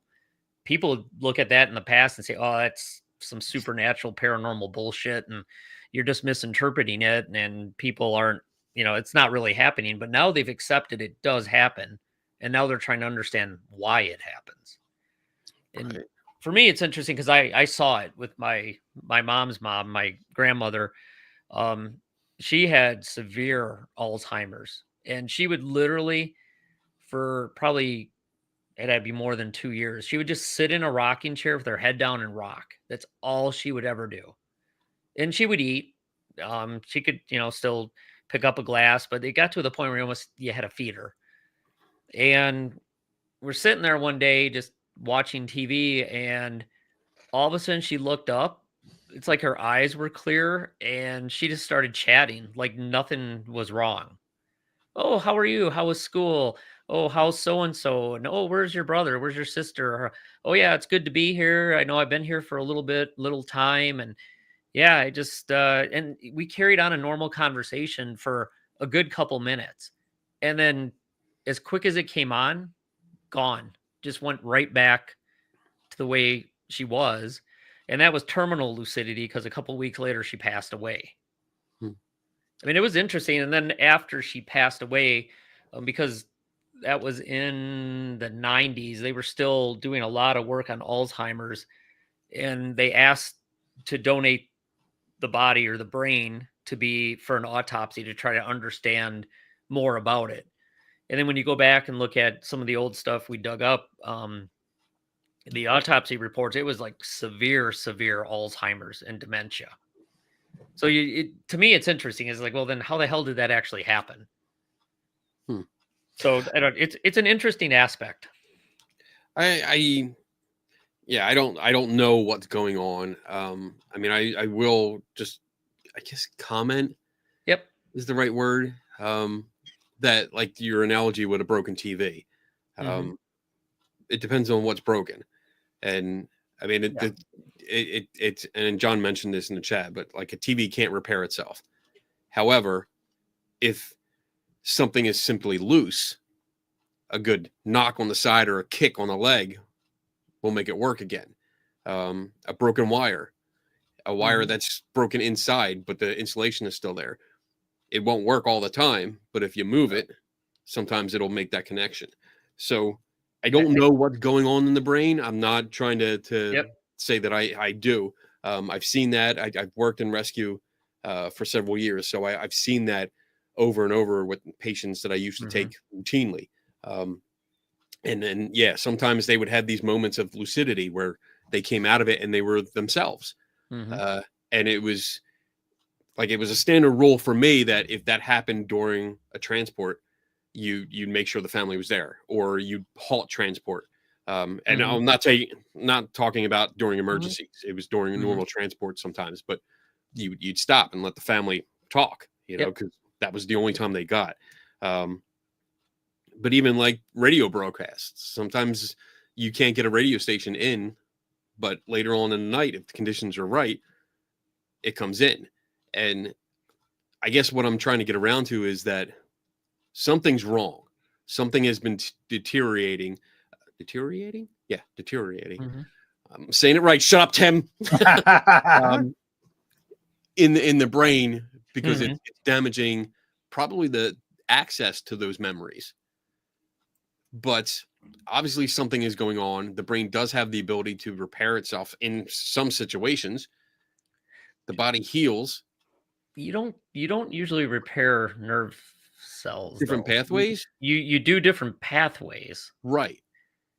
people look at that in the past and say, "Oh, that's some supernatural paranormal bullshit," and you're just misinterpreting it, and people aren't, it's not really happening. But now they've accepted it does happen, and now they're trying to understand why it happens. And Right. for me, it's interesting because I saw it with my mom's mom, my grandmother. Um, she had severe Alzheimer's, and she would literally, for probably, it had to be more than 2 years, she would just sit in a rocking chair with her head down and rock. That's all she would ever do. And she would eat. She could, still pick up a glass, but it got to the point where you had to feed her. And we're sitting there one day just watching TV, and all of a sudden she looked up. It's like her eyes were clear, and she just started chatting like nothing was wrong. "Oh, how are you? How was school? Oh, how's so and so? And oh, where's your brother? Where's your sister? Or, oh yeah, it's good to be here. I know I've been here for a little time, and yeah, I just and we carried on a normal conversation for a good couple minutes, and then as quick as it came on, gone. Just went right back to the way she was, and that was terminal lucidity because a couple weeks later she passed away. Hmm. I mean, it was interesting. And then after she passed away, because that was in the 90s, they were still doing a lot of work on Alzheimer's, and they asked to donate the body or the brain to be for an autopsy to try to understand more about it. And then when you go back and look at some of the old stuff we dug up, the autopsy reports, it was like severe, severe Alzheimer's and dementia. So to me, it's interesting. It's like, well, then how the hell did that actually happen? Hmm. So it's an interesting aspect. I don't know what's going on. I mean, I will just, I guess, comment Yep. is the right word. That, like your analogy with a broken TV. Mm-hmm. It depends on what's broken. And I mean, Yeah. it's, and John mentioned this in the chat, but like a TV can't repair itself. However, if something is simply loose, a good knock on the side or a kick on the leg will make it work again. A broken wire, a wire Mhm. that's broken inside, but the insulation is still there. It won't work all the time, but if you move it, sometimes it'll make that connection. So I don't know what's going on in the brain. I'm not trying to Yep. say that I do. I've seen that. I've worked in rescue for several years, so I've seen that over and over with patients that I used to Mm-hmm. take routinely. And then, yeah, sometimes they would have these moments of lucidity where they came out of it and they were themselves. Mm-hmm. And it was a standard rule for me that if that happened during a transport, you'd make sure the family was there, or you'd halt transport. And Mm-hmm. I'm not talking about during emergencies. It was during a Mm-hmm. normal transport sometimes, but you'd stop and let the family talk, Yep. because that was the only time they got. But even like radio broadcasts, sometimes you can't get a radio station in, but later on in the night, if the conditions are right, it comes in. And I guess what I'm trying to get around to is that something's wrong. Something has been deteriorating. Deteriorating? Yeah, deteriorating. Mm-hmm. I'm saying it right. Shut up, Tim. In the brain, because Mm-hmm. it's damaging probably the access to those memories. But obviously something is going on. The brain does have the ability to repair itself in some situations. The body heals. You don't usually repair nerve cells Different though. You pathways. you do different pathways. Right.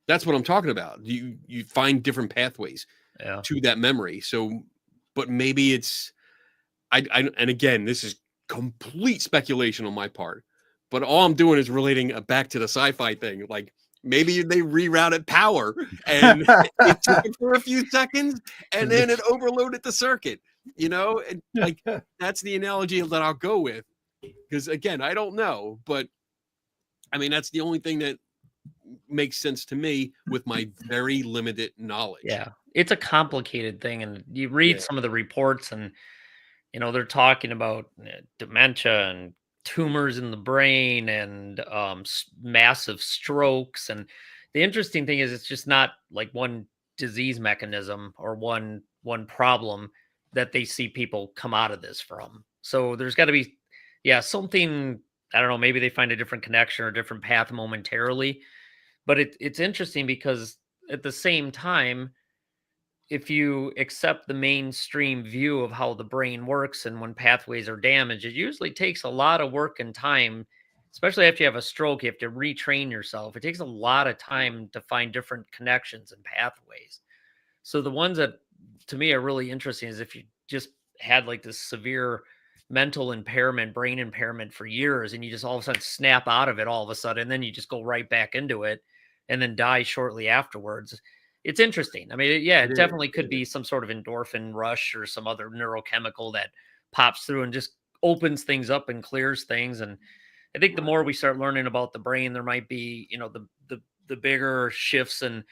That's what I'm talking about. You find different pathways Yeah. to that memory. So, but maybe it's and again, this is complete speculation on my part. But all I'm doing is relating it back to the sci-fi thing. Like maybe they rerouted power and it took it for a few seconds and then it overloaded the circuit. And like that's the analogy that I'll go with. Because again, I don't know, but I mean that's the only thing that makes sense to me with my very limited knowledge. Yeah. It's a complicated thing, and you read Yeah. some of the reports, and they're talking about dementia and tumors in the brain and massive strokes. And the interesting thing is, it's just not like one disease mechanism or one problem that they see people come out of this from. So there's got to be, yeah, something. I don't know. Maybe they find a different connection or a different path momentarily, but it's interesting because at the same time, if you accept the mainstream view of how the brain works and when pathways are damaged, it usually takes a lot of work and time, especially after you have a stroke. You have to retrain yourself. It takes a lot of time to find different connections and pathways. So the ones that to me are really interesting is if you just had like this severe mental impairment, brain impairment for years, and you just all of a sudden snap out of it all of a sudden, and then you just go right back into it and then die shortly afterwards. It's interesting. I mean, yeah, It it is. definitely could be some sort of endorphin rush or some other neurochemical that pops through and just opens things up and clears things. And I think the more we start learning about the brain, there might be, the bigger shifts in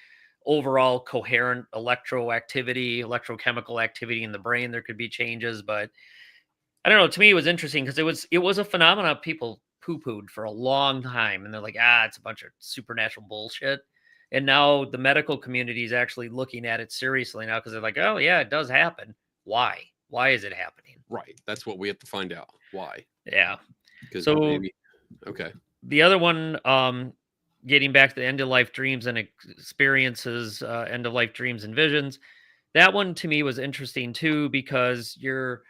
overall coherent electrochemical activity in the brain. There could be changes, but I don't know. To me, it was interesting because it was a phenomenon people poo-pooed for a long time, and they're like, it's a bunch of supernatural bullshit. And now the medical community is actually looking at it seriously now because they're like, oh yeah, it does happen. Why? Why is it happening? Right. That's what we have to find out. Why? Yeah. Because So maybe. Okay. the other one, getting back to the end of life dreams and experiences, end of life dreams and visions. That one to me was interesting too because you're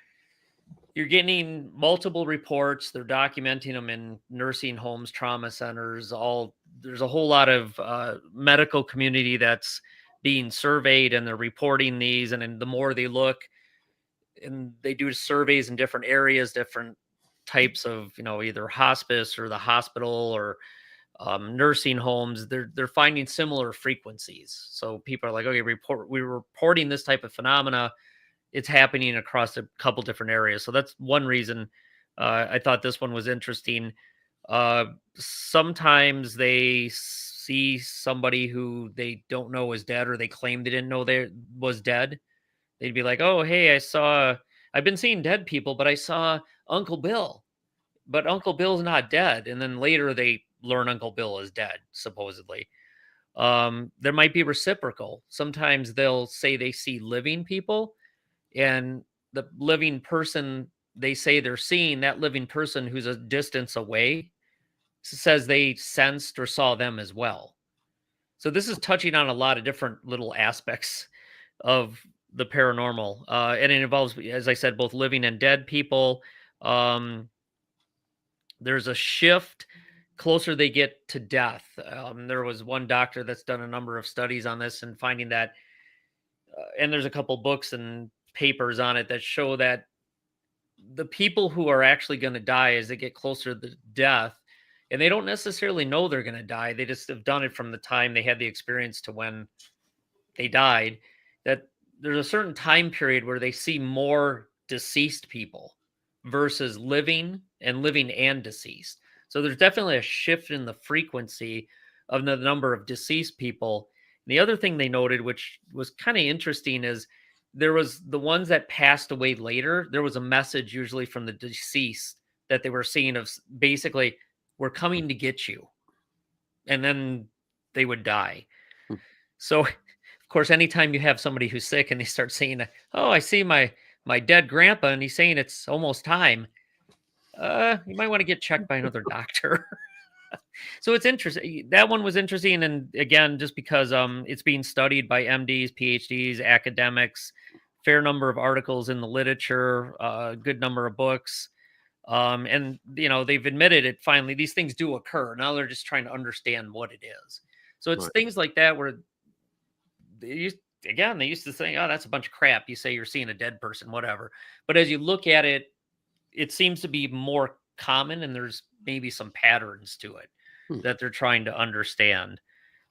getting multiple reports. They're documenting them in nursing homes, trauma centers. There's a whole lot of medical community that's being surveyed, and they're reporting these. And then the more they look, and they do surveys in different areas, different types of either hospice or the hospital or nursing homes, they're finding similar frequencies. So people are like, okay, we're reporting this type of phenomena. It's happening across a couple different areas. So that's one reason I thought this one was interesting. Sometimes they see somebody who they don't know is dead, or they claim they didn't know they was dead. They'd be like, "Oh, hey, I've been seeing dead people, but I saw Uncle Bill, but Uncle Bill's not dead." And then later they learn Uncle Bill is dead, supposedly. There might be reciprocal. Sometimes they'll say they see living people, and the living person they say they're seeing, that living person who's a distance away says they sensed or saw them as well. So this is touching on a lot of different little aspects of the paranormal, and it involves, as I said, both living and dead people. Um, there's a shift closer they get to death. There was one doctor that's done a number of studies on this and finding that, and there's a couple books and papers on it that show that the people who are actually going to die as they get closer to death, and they don't necessarily know they're going to die, they just have done it from the time they had the experience to when they died, that there's a certain time period where they see more deceased people versus living and deceased. So there's definitely a shift in the frequency of the number of deceased people. And the other thing they noted, which was kind of interesting, is there was the ones that passed away later. There was a message usually from the deceased that they were seeing of basically, we're coming to get you. And then they would die. Hmm. So, of course, anytime you have somebody who's sick and they start saying, "Oh, I see my dead grandpa," and he's saying it's almost time, you might want to get checked by another doctor. So it's interesting. That one was interesting, and again, just because it's being studied by MDs, PhDs, academics, fair number of articles in the literature, a good number of books. And they've admitted it finally. These things do occur. Now they're just trying to understand what it is. So it's Right. things like that where they used to say, "Oh, that's a bunch of crap. You say you're seeing a dead person, whatever." But as you look at it, it seems to be more common, and there's maybe some patterns to it Hmm. that they're trying to understand.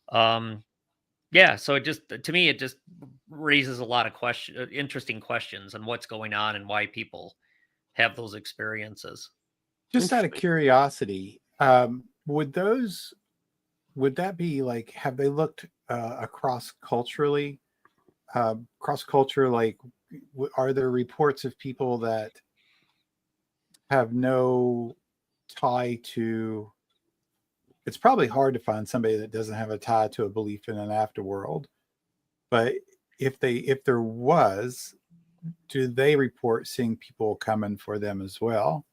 Um, yeah, so to me, it just raises a lot of interesting questions on what's going on and why people have those experiences. Just out of curiosity, would that be like, have they looked across culturally, cross culture? Like, are there reports of people that have no tie to? It's probably hard to find somebody that doesn't have a tie to a belief in an afterworld. but if there was, do they report seeing people coming for them as well?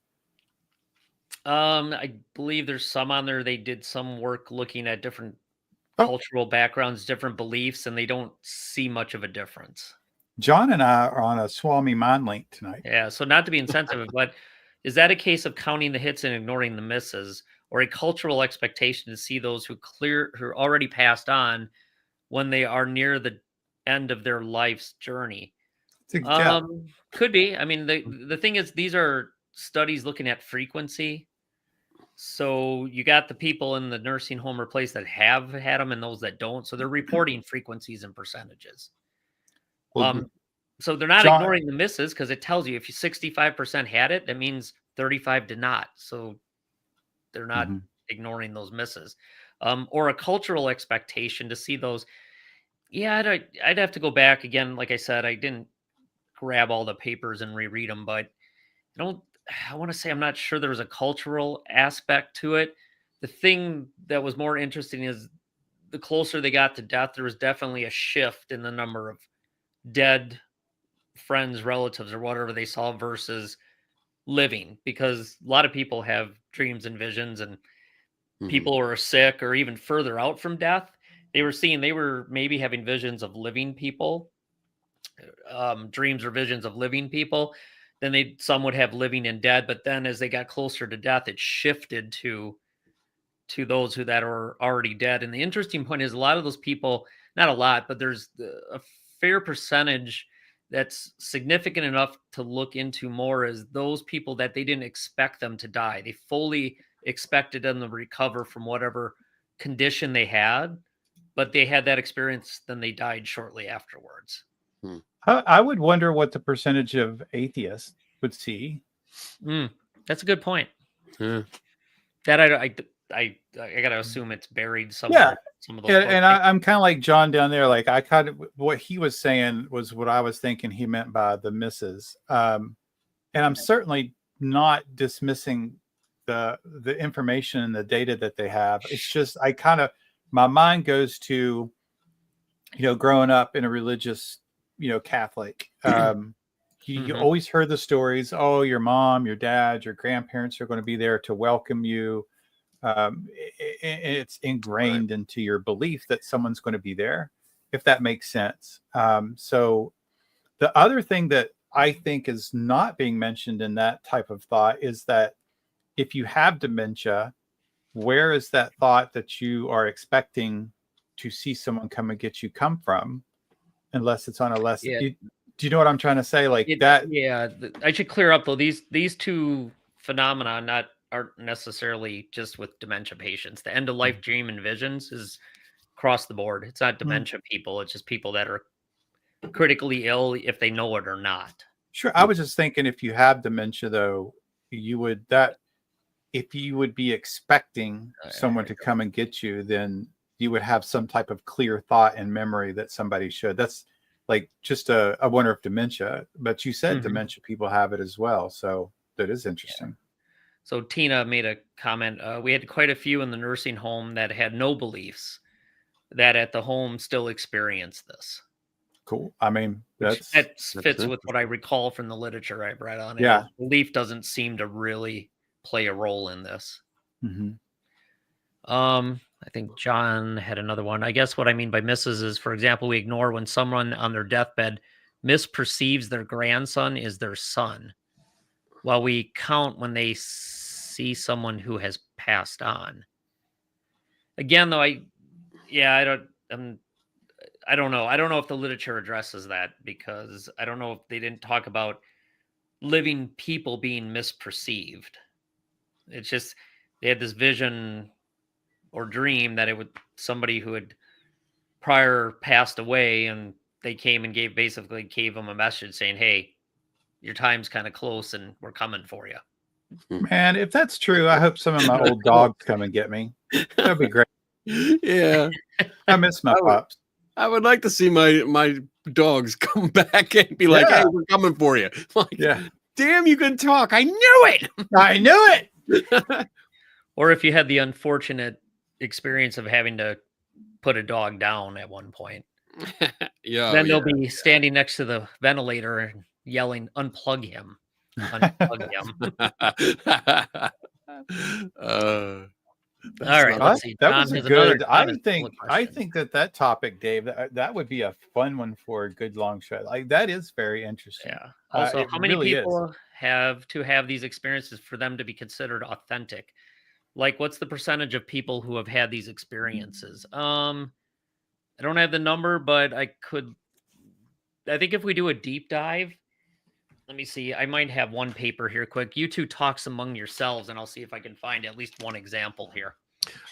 I believe there's some on there. They did some work looking at different Oh, cultural backgrounds, different beliefs, and they don't see much of a difference. John and I are on a Swami Mind Link tonight. Yeah, so not to be insensitive, but is that a case of counting the hits and ignoring the misses, or a cultural expectation to see those who already passed on when they are near the end of their life's journey? Yeah. Could be. I mean, the thing is, these are studies looking at frequency. So you got the people in the nursing home or place that have had them and those that don't. So they're reporting frequencies and percentages. Well, So they're not John, ignoring the misses because it tells you if you 65% had it, that means 35 did not. So they're not Mhm. ignoring those misses. Or a cultural expectation to see those. Yeah, I'd have to go back again. Like I said, I didn't grab all the papers and reread them, but I want to say I'm not sure there was a cultural aspect to it. The thing that was more interesting is the closer they got to death, there was definitely a shift in the number of dead friends, relatives, or whatever they saw versus living, because a lot of people have dreams and visions, and people who are sick or even further out from death, they were maybe having visions of living people, dreams or visions of living people. Then some would have living and dead, but then as they got closer to death, it shifted to those that are already dead. And the interesting point is a lot of those people, not a lot, but there's a fair percentage that's significant enough to look into more, as those people that they didn't expect them to die. They fully expected them to recover from whatever condition they had, but they had that experience, then they died shortly afterwards. I would wonder what the percentage of atheists would see. That's a good point. Yeah. That I gotta assume it's buried somewhere. Yeah. Some of those And I'm kind of like John down there. Like I kind of, what he was saying was what I was thinking he meant by the misses. And I'm certainly not dismissing the information and the data that they have. It's just my mind goes to, growing up in a religious, Catholic. You always heard the stories. Oh, your mom, your dad, your grandparents are going to be there to welcome you. It's ingrained into your belief that someone's going to be there, if that makes sense. So the other thing that I think is not being mentioned in that type of thought is that if you have dementia, where is that thought that you are expecting to see someone come and get you come from, unless it's on a less. Yeah. Do you know what I'm trying to say? Like that. Yeah, I should clear up though. These two phenomena aren't necessarily just with dementia patients. The end of life dream and visions is across the board. It's not dementia people. It's just people that are critically ill, if they know it or not. Sure. I was just thinking, if you have dementia, though, if you would be expecting someone to come and get you, then you would have some type of clear thought and memory that somebody should. That's like just I wonder if dementia, but you said dementia people have it as well. So that is interesting. Yeah. So Tina made a comment. We had quite a few in the nursing home that had no beliefs, that at the home still experienced this. Cool. I mean, that fits with what I recall from the literature I've read on it. Yeah. Belief doesn't seem to really play a role in this. I think John had another one. I guess what I mean by misses is, for example, we ignore when someone on their deathbed misperceives their grandson is their son, while we count when they see someone who has passed on. Again, though, I don't know. I don't know if the literature addresses that, because I don't know if they didn't talk about living people being misperceived. It's just they had this vision or dream that it would somebody who had prior passed away, and they came and gave them a message saying, "Hey, your time's kind of close, and we're coming for you." Man, if that's true, I hope some of my old dogs come and get me. That'd be great. Yeah, I miss my pups. I would like to see my dogs come back and be like, "Hey, we're coming for you." Like, damn, you can talk. I knew it. I knew it. Or if you had the unfortunate experience of having to put a dog down at one point. Yeah, Then they'll yeah. be standing next to the ventilator and yelling, "Unplug him, unplug him." uh, All that's right, not Well, let's see. that John was a has another good. comment full of I questions. think that topic, Dave, that would be a fun one for a good long show. Like that is very interesting. Yeah. Also, It how many really is. people have to have these experiences for them to be considered authentic? Like, what's the percentage of people who have had these experiences? I don't have the number, but I think if we do a deep dive, let me see. I might have one paper here quick. You two talks among yourselves, and I'll see if I can find at least one example here.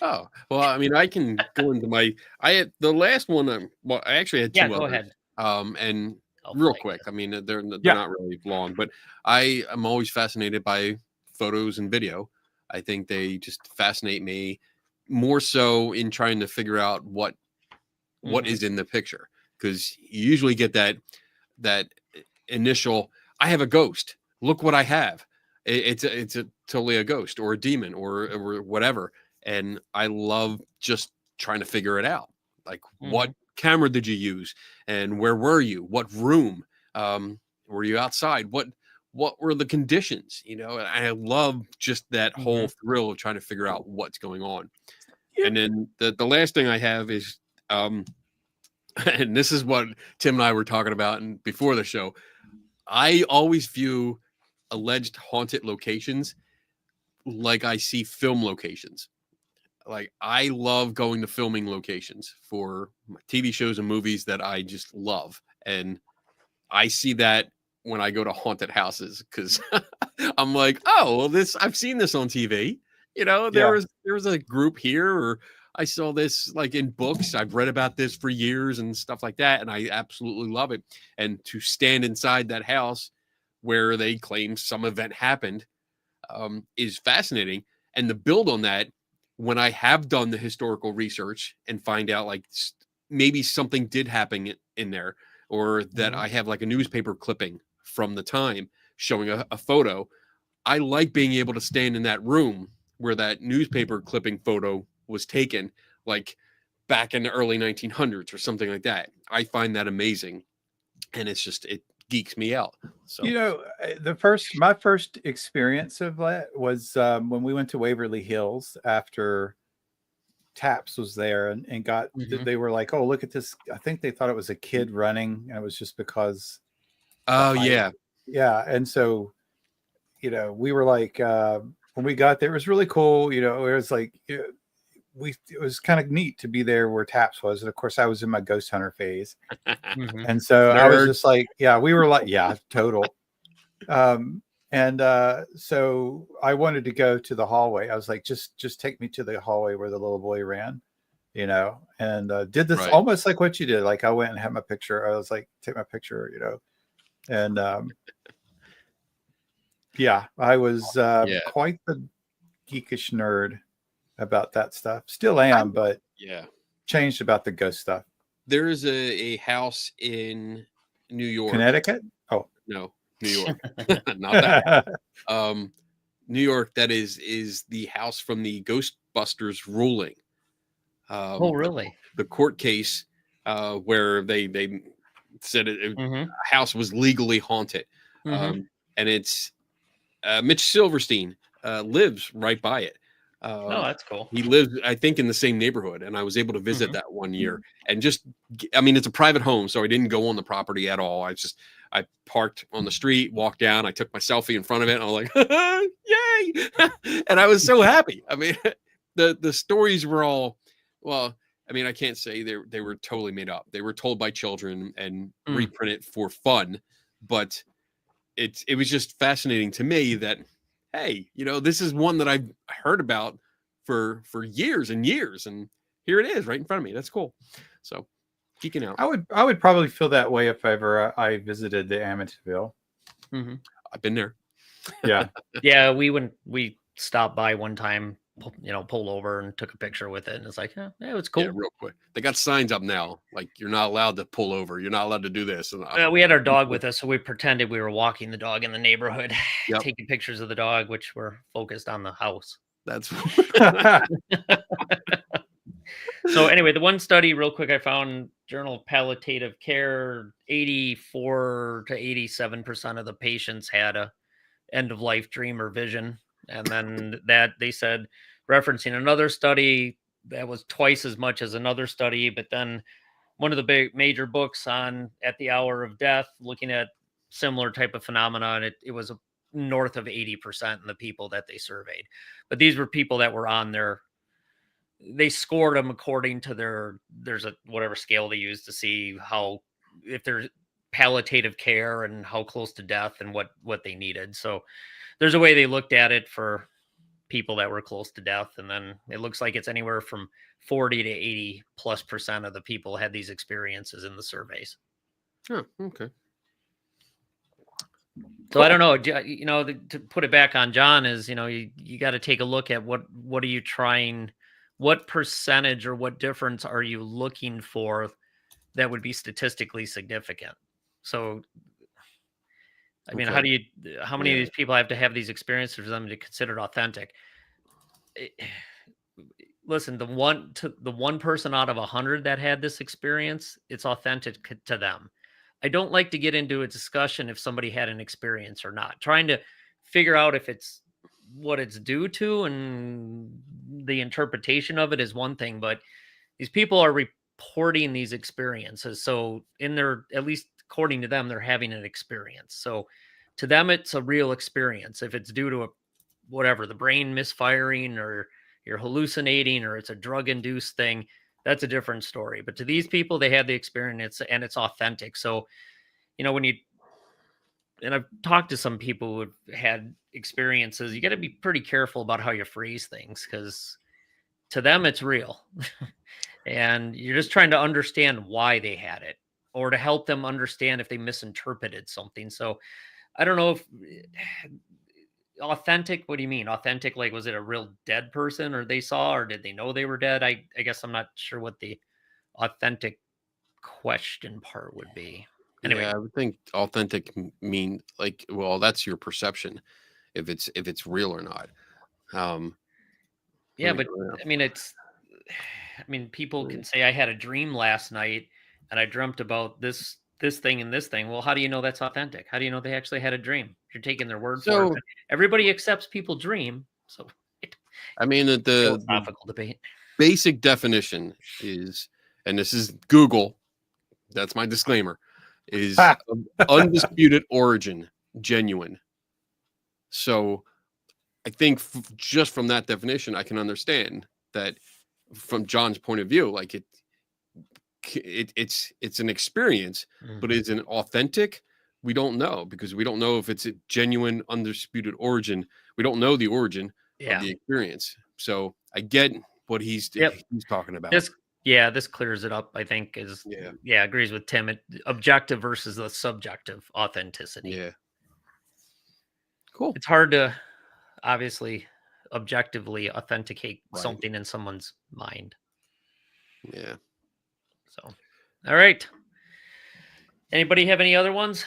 Oh, well, I mean, I can go into my I had the last one, well, I actually had Yeah, 2 go others, ahead. and I'll real flag quick, this. I mean, they're Yeah. not really long, but I am always fascinated by photos and video. I think they just fascinate me more so in trying to figure out what Mhm. is in the picture, because you usually get that initial, I have a ghost, look what I have. It's a totally a ghost or a demon or whatever, and I love just trying to figure it out, like what Mhm. camera did you use and where were you, what room, were you outside, what were the conditions, and I love just that whole Mhm. thrill of trying to figure out what's going on. Yeah. And then the last thing I have is, um and this is what Tim and I were talking about and before the show. I always view alleged haunted locations like I see film locations. Like I love going to filming locations for TV shows and movies that I just love. And I see that when I go to haunted houses because I'm like, oh, well, this I've seen this on TV. Yeah. There was a group here, or I saw this like in books. I've read about this for years and stuff like that, and I absolutely love it. And to stand inside that house where they claim some event happened, is fascinating. And to build on that, when I have done the historical research and find out like maybe something did happen in there, or that Mhm. I have like a newspaper clipping from the time showing a photo, I like being able to stand in that room where that newspaper clipping photo was taken, like back in the early 1900s or something like that. I find that amazing, and it geeks me out. So, My first experience of that was when we went to Waverly Hills after Taps was there and Mhm. they were like, oh, look at this. I think they thought it was a kid running, and it was just because the oh height. yeah, Yeah. And so, we were like, when we got there, it was really cool. It was like, it was kind of neat to be there where Taps was. And of course, I was in my ghost hunter phase. Mhm. And so I was nerd. just like, yeah, we were like, yeah, total. Um, and so I wanted to go to the hallway. I was like, just take me to the hallway where the little boy ran, and did this Right. almost like what you did. Like I went and had my picture. I was like, take my picture, and yeah, I was Yeah. quite the geekish nerd about that stuff. Still I am, but yeah. changed about the ghost stuff. There is a house in New York. Connecticut? Oh. No, New York. Not that. Um, New York, that is the house from the Ghostbusters ruling. Oh, The, really? the court case, where they said Mhm. a house was legally haunted. Mhm. Um, and it's Mitch Silverstein lives right by it. Oh, Um, that's cool. he lives, I think, in the same neighborhood, and I was able to visit Mhm. that one year. And just, I mean, it's a private home, so I didn't go on the property at all. I parked on the street, walked down, I took my selfie in front of it, and I was like, "Yay!" And I was so happy. I mean, the stories were all, well, I mean, I can't say they were totally made up. They were told by children and Mm. reprinted for fun, but it was just fascinating to me that, hey, this is one that I've heard about for years and years, and here it is right in front of me. That's cool. So geeking out. I would probably feel that way if ever I visited the Amityville. Mhm. I've been there. Yeah. Yeah, we stopped by one time, pulled over and took a picture with it, and it's like, yeah, it was Yeah, cool. real quick. They got signs up now, like you're not allowed to pull over. You're not allowed to do this. And We had our dog with us, so we pretended we were walking the dog in the neighborhood, yep, taking pictures of the dog, which were focused on the house. that's So anyway, the one study real quick I found, Journal of Palliative Care, 84 to 87% of the patients had a end of life dream or vision. And then that they said, referencing another study that was twice as much as another study, but then one of the big major books on At the Hour of Death, looking at similar type of phenomena, and it was north of 80% in the people that they surveyed. But these were people that were on their, they scored them according to there's a whatever scale they use to see how, if there's palliative care and how close to death and what they needed. So there's a way they looked at it for people that were close to death, and then it looks like it's anywhere from 40 to 80+% of the people had these experiences in the surveys. Oh, okay. So I don't know, to put it back on John is, you got to take a look at what are you trying, what percentage or what difference are you looking for that would be statistically significant. So, I mean, Okay. how many of Yeah. these people have to have these experiences for them to consider it authentic? Listen, the one person out of 100 that had this experience, it's authentic to them. I don't like to get into a discussion if somebody had an experience or not. Trying to figure out if it's what it's due to and the interpretation of it is one thing, but these people are reporting these experiences. So in their, at least according to them, they're having an experience. So to them, it's a real experience. If it's due to whatever, the brain misfiring or you're hallucinating or it's a drug induced thing, that's a different story. But to these people, they had the experience and it's authentic. So, when and I've talked to some people who have had experiences, you got to be pretty careful about how you phrase things because to them, it's real. And you're just trying to understand why they had it or to help them understand if they misinterpreted something. So I don't know if authentic, what do you mean authentic? Like, was it a real dead person or they saw, or did they know they were dead? I guess I'm not sure what the authentic question part would be. Anyway. Yeah, I would think authentic mean like, well, that's your perception if it's real or not. Yeah, I mean, but I mean, people can say I had a dream last night and I dreamt about this thing and this thing. Well, how do you know that's authentic? How do you know they actually had a dream? You're taking their word for it. so But everybody accepts people dream. So I mean the philosophical debate. basic definition is, and this is Google, that's my disclaimer, is undisputed origin, genuine. So I think just from that definition, I can understand that from John's point of view, like it's an experience, but is it authentic? We don't know because we don't know if it's a genuine, undisputed origin. We don't know the origin of the experience. So I get what he's talking about. This clears it up. I think agrees with Tim. Objective versus the subjective authenticity. Yeah, cool. It's hard to obviously objectively authenticate something in someone's mind. Yeah. So, all right. Anybody have any other ones?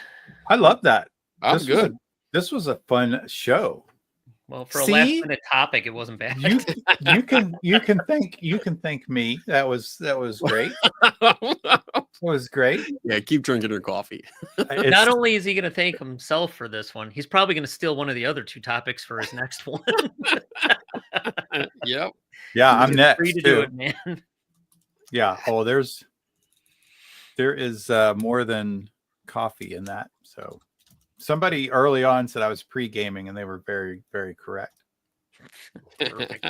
I love that. I'm good. This was a fun show. Well, for a last minute topic, it wasn't bad. You can thank me. That was great. It was great. Yeah, keep drinking your coffee. Not only is he going to thank himself for this one, he's probably going to steal one of the other two topics for his next one. Yep. Yeah, I'm next. Free to do it, man. Yeah. Oh, there is more than coffee in that. So somebody early on said I was pre-gaming, and they were very, very correct. Perfect.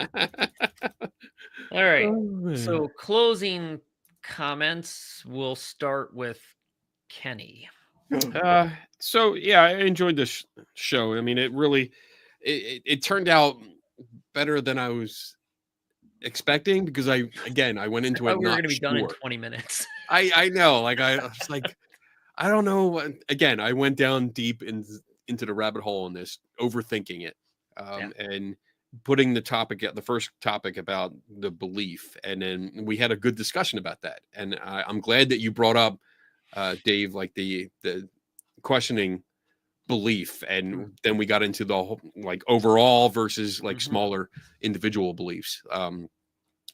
All right. So closing comments. We'll start with Kenny. So yeah, I enjoyed this show. I mean, it really it turned out better than I was expecting because I went into it. We were not going to be done in sure. 20 minutes. I know. Like I was like, I don't know. Again, I went down deep into the rabbit hole in this, overthinking it, and putting the first topic about the belief, and then we had a good discussion about that. And I'm glad that you brought up, Dave, like the questioning belief, and then we got into the whole, like overall versus like smaller individual beliefs.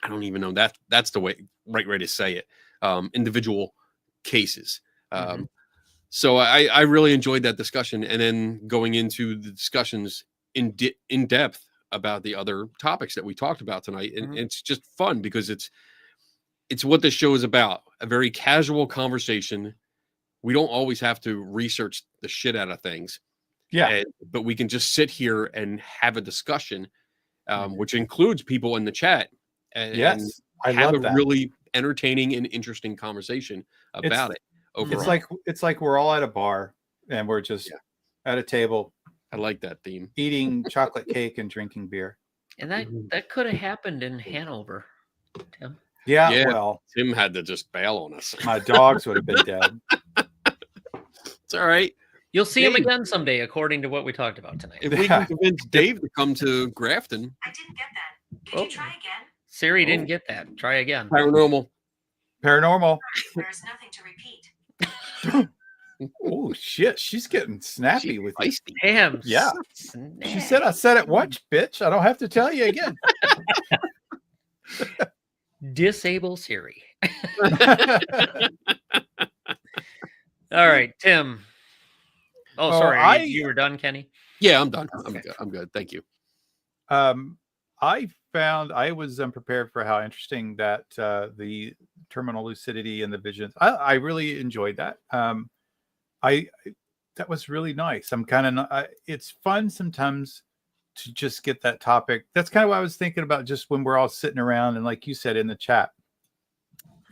I don't even know that's the right way to say it. Individual cases. Mhm. So I really enjoyed that discussion, and then going into the discussions in depth about the other topics that we talked about tonight, and Mhm. it's just fun because it's what this show is about, a very casual conversation. We don't always have to research the shit out of things, Yeah. but we can just sit here and have a discussion, Mhm. which includes people in the chat, and Yes. I have a love that. really entertaining and interesting conversation about It's it Mhm. overall. it's like we're all at a bar and we're just Yeah. at a table I like that theme. eating chocolate cake and drinking beer. And that could have happened in Hanover, Tim. Yeah, Yeah, well, Tim had to just bail on us. my dogs would have been dead. It's all right. You'll see him Dave. again someday, according to what we talked about tonight. If we can convince Dave to come to Grafton, I didn't get that. Can Oh. you try again? Siri Oh. didn't get that. Try again. Paranormal. Paranormal. There's nothing to repeat. Oh shit, she's getting snappy She's with you. feisty. Damn. Yeah. snap. She said I said it once, bitch. I don't have to tell you again. Disable Siri. All right, Tim. Oh, Oh, sorry. You were done, Kenny? Yeah, I'm done. Okay. I'm good. Thank you. I found I was unprepared for how interesting that the terminal lucidity and the visions. I really enjoyed that. I that was really nice. I'm kind of it's fun sometimes to just get that topic. That's kind of what I was thinking about just when we're all sitting around and like you said in the chat.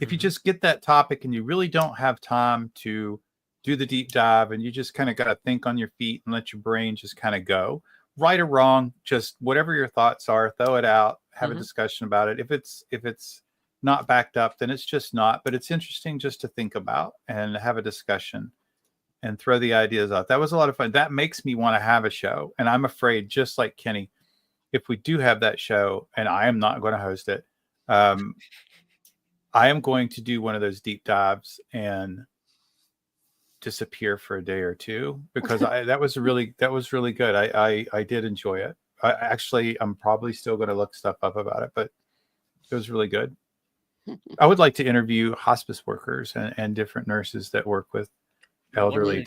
If you just get that topic and you really don't have time to do the deep dive and you just kind of got to think on your feet and let your brain just kind of go, right or wrong, just whatever your thoughts are, throw it out, have a discussion about it. If it's not backed up, then it's just not, but it's interesting just to think about and have a discussion and throw the ideas out. That was a lot of fun. That makes me want to have a show. And I'm afraid, just like Kenny, if we do have that show and I am not going to host it, I am going to do one of those deep dives and disappear for a day or two because that was really good. I did enjoy it. I'm probably still going to look stuff up about it, but it was really good. I would like to interview hospice workers and different nurses that work with elderly.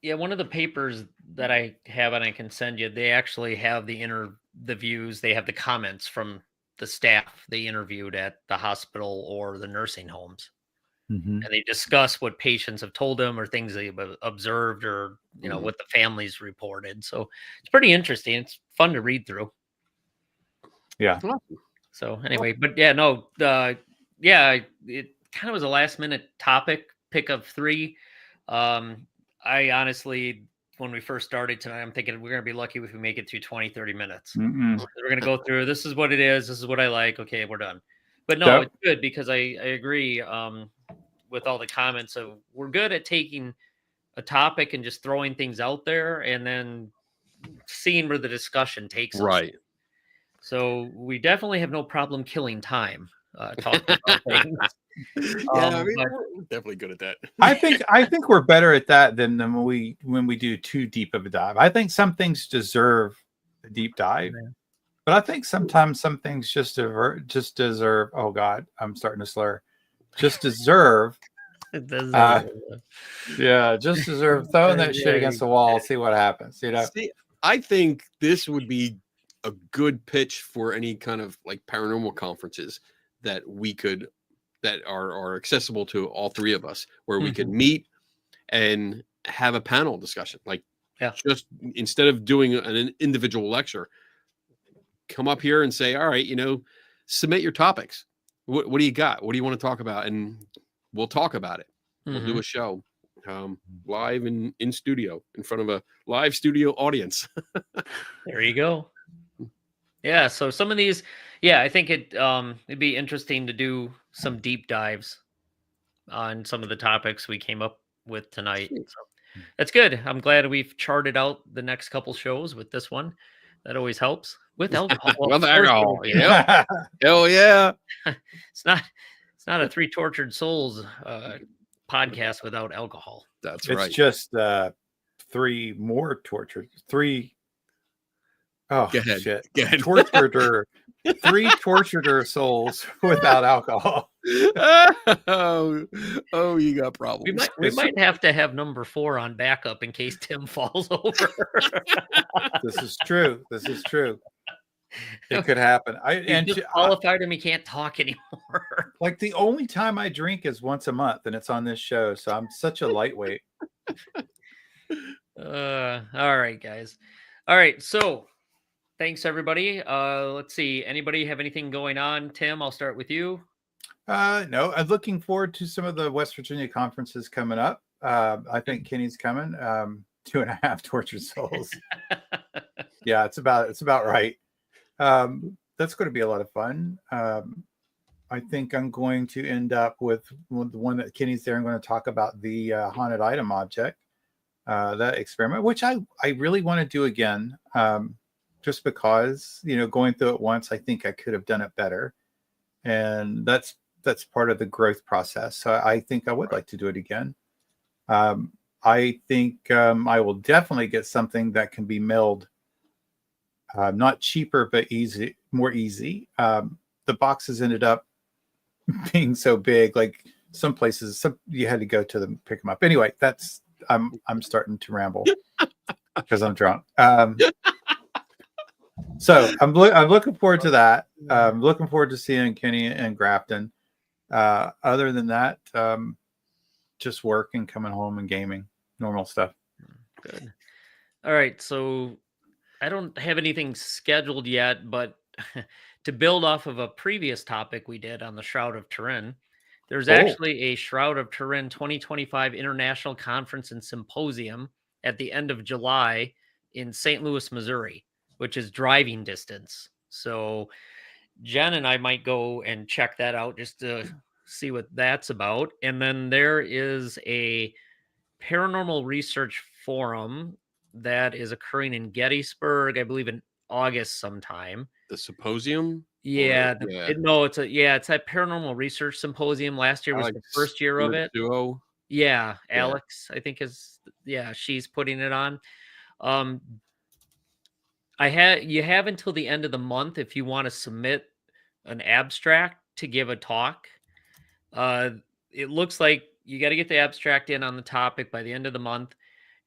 One of the papers that I have and I can send you, they actually have the views. They have the comments from the staff they interviewed at the hospital or the nursing homes. And they discuss what patients have told them or things they've observed or, what the families reported. So it's pretty interesting. It's fun to read through. Yeah. So anyway, but yeah, no, it kind of was a last minute topic, pick of 3. I honestly, when we first started tonight, I'm thinking we're going to be lucky if we make it through 20, 30 minutes. We're going to go through, this is what it is. This is what I like. Okay, we're done. But no, it's good because I agree with all the comments. So we're good at taking a topic and just throwing things out there and then seeing where the discussion takes us. Right. So we definitely have no problem killing time talking about things. Yeah, we're definitely good at that. I think we're better at that than when we do too deep of a dive. I think some things deserve a deep dive, but I think sometimes some things just deserve. Oh God, I'm starting to slur. Just deserve. Just deserve throwing that shit against the wall. See what happens. See, I think this would be a good pitch for any kind of like paranormal conferences that are accessible to all 3 of us, where we could meet and have a panel discussion. Like, just instead of doing an individual lecture, come up here and say, all right, submit your topics. What do you got? What do you want to talk about? And we'll talk about it. We'll do a show live in studio in front of a live studio audience. There you go. Yeah. So some of these, I think it'd be interesting to do some deep dives on some of the topics we came up with tonight. So that's good. I'm glad we've charted out the next couple shows with this one. That always helps with alcohol. With alcohol. Yeah. Hell yeah. It's not a 3 Tortured Souls podcast without alcohol. That's right. It's just 3 more tortured. 3. Oh Go ahead. shit! Go ahead. Tortured her. 3 tortured her souls without alcohol. oh, you got problems. We might have to have number 4 on backup in case Tim falls over. This is true. This is true. It could happen. He's disqualified and he can't talk anymore. Like the only time I drink is once a month, and it's on this show. So I'm such a lightweight. All right, guys. All right, so thanks everybody. Let's see. Anybody have anything going on? Tim, I'll start with you. No, I'm looking forward to some of the West Virginia conferences coming up. I think Kenny's coming. 2.5 tortured souls. Yeah, it's about right. That's going to be a lot of fun. I think I'm going to end up with the one that Kenny's there. I'm going to talk about the haunted item object, that experiment, which I really want to do again. Just because, going through it once, I think I could have done it better. And that's part of the growth process. So I think I would like to do it again. I think I will definitely get something that can be mailed, not cheaper, but more easy. The boxes ended up being so big, like some places you had to go to them, pick them up. Anyway, I'm starting to ramble because I'm drunk. So I'm looking forward to that. I'm looking forward to seeing Kenny and Grafton. Other than that, just work and coming home and gaming, normal stuff. Good. All right. So I don't have anything scheduled yet, but to build off of a previous topic we did on the Shroud of Turin, there's actually a Shroud of Turin 2025 International Conference and Symposium at the end of July in St. Louis, Missouri, which is driving distance. So Jen and I might go and check that out just to see what that's about. And then there is a paranormal research forum that is occurring in Gettysburg, I believe in August sometime. The symposium? Yeah, it's that paranormal research symposium. Last year was the first year of it. Duo. Yeah, Alex, I think she's putting it on. You have until the end of the month if you want to submit an abstract to give a talk. It looks like you got to get the abstract in on the topic by the end of the month.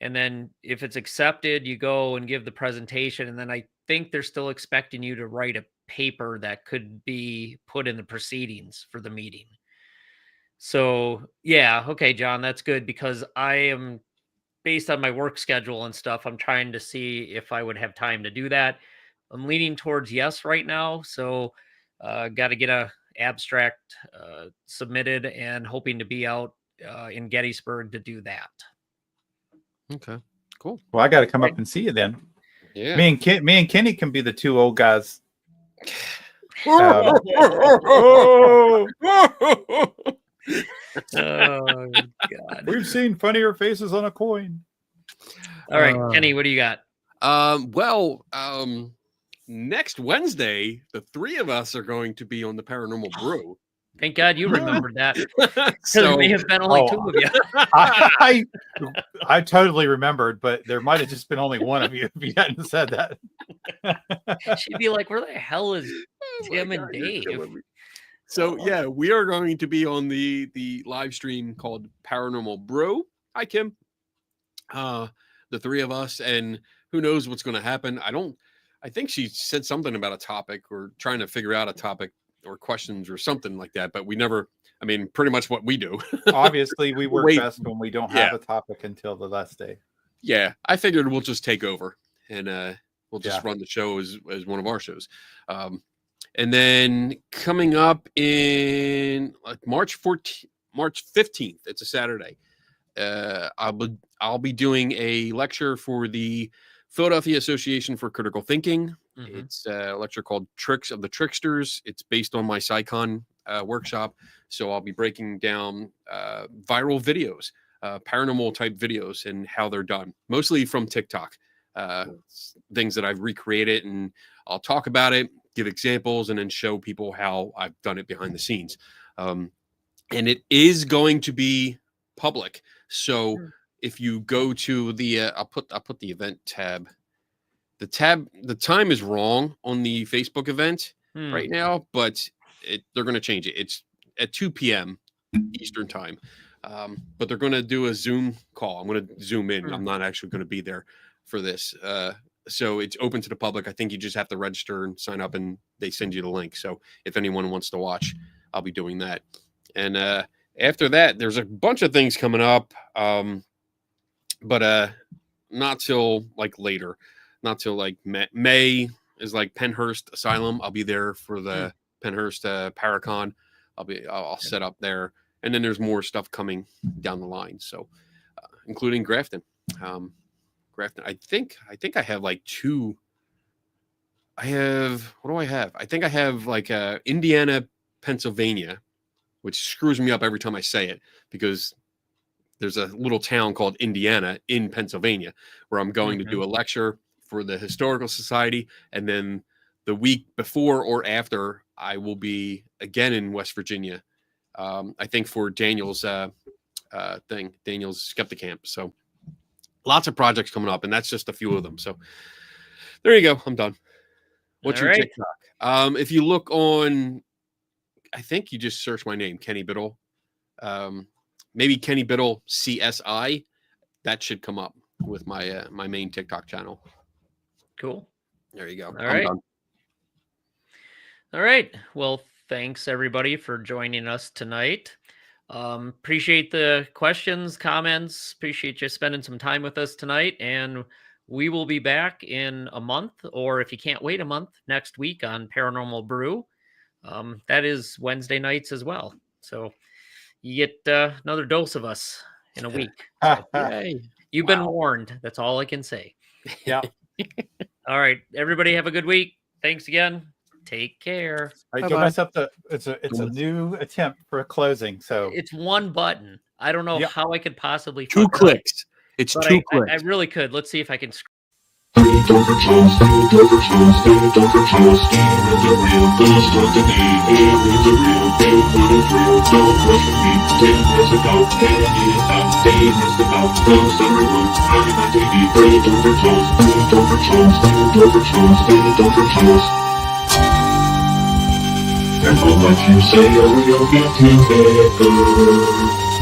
And then if it's accepted, you go and give the presentation. And then I think they're still expecting you to write a paper that could be put in the proceedings for the meeting. So, yeah. Okay, John, that's good because I am, based on my work schedule and stuff, I'm trying to see if I would have time to do that. I'm leaning towards yes right now. So, got to get a abstract submitted and hoping to be out in Gettysburg to do that. Okay, cool. Well, I got to come up and see you then. Yeah. Me and Kenny can be the 2 old guys. Oh God! We've seen funnier faces on a coin. All right, Kenny, what do you got? Next Wednesday, the 3 of us are going to be on the Paranormal Brew. Thank God you remembered that. So There may have been only 2 of you. I totally remembered, but there might have just been only one of you if you hadn't said that. She'd be like, "Where the hell is Tim and Dave?" So yeah, we are going to be on the live stream called Paranormal Brew. Hi, Kim. The 3 of us, and who knows what's going to happen. I think she said something about a topic or trying to figure out a topic or questions or something like that, but we never, pretty much what we do. Obviously, we work best when we don't have a topic until the last day. Yeah, I figured we'll just take over and we'll just run the show as one of our shows. And then coming up in like March 15th, it's a Saturday. I'll be doing a lecture for the Philadelphia Association for Critical Thinking. Mm-hmm. It's a lecture called Tricks of the Tricksters. It's based on my SciCon workshop. So I'll be breaking down viral videos, paranormal type videos and how they're done, mostly from TikTok, things that I've recreated, and I'll talk about it, give examples, and then show people how I've done it behind the scenes. And it is going to be public. So if you go to the, I'll put the event tab the time is wrong on the Facebook event right now, but they're going to change it. It's at 2 p.m. Eastern time. But they're going to do a Zoom call. I'm going to Zoom in. I'm not actually going to be there for this. So it's open to the public. I think you just have to register and sign up, and they send you the link. So if anyone wants to watch, I'll be doing that. And after that, there's a bunch of things coming up, but not till like later. Not till like May is like Penhurst Asylum. I'll be there for the Penhurst Paracon. I'll set up there. And then there's more stuff coming down the line. So, including Grafton. Grafton. I think I have like two. What do I have? I think I have like Indiana, Pennsylvania, which screws me up every time I say it because there's a little town called Indiana in Pennsylvania where I'm going to do a lecture for the Historical Society. And then the week before or after, I will be again in West Virginia. I think for Daniel's Daniel's Skeptic Camp. So lots of projects coming up, and that's just a few of them. So there you go. I'm done. What's your TikTok? If you look on, I think you just search my name, Kenny Biddle. Maybe Kenny Biddle CSI. That should come up with my my main TikTok channel. Cool. There you go. All right. Done. All right. Well, thanks everybody for joining us tonight. Appreciate the questions, comments. Appreciate you spending some time with us tonight. And we will be back in a month, or if you can't wait a month, next week on Paranormal Brew. That is Wednesday nights as well. So you get another dose of us in a week. So, yay. You've been warned. That's all I can say. Yeah. All right. Everybody have a good week. Thanks again. Take care. I give myself it's a new attempt for a closing. So it's one button. I don't know how I could possibly two clicks. It's two clicks. I really could. Let's see if I can. And we'll let you say, oh, you'll get to better.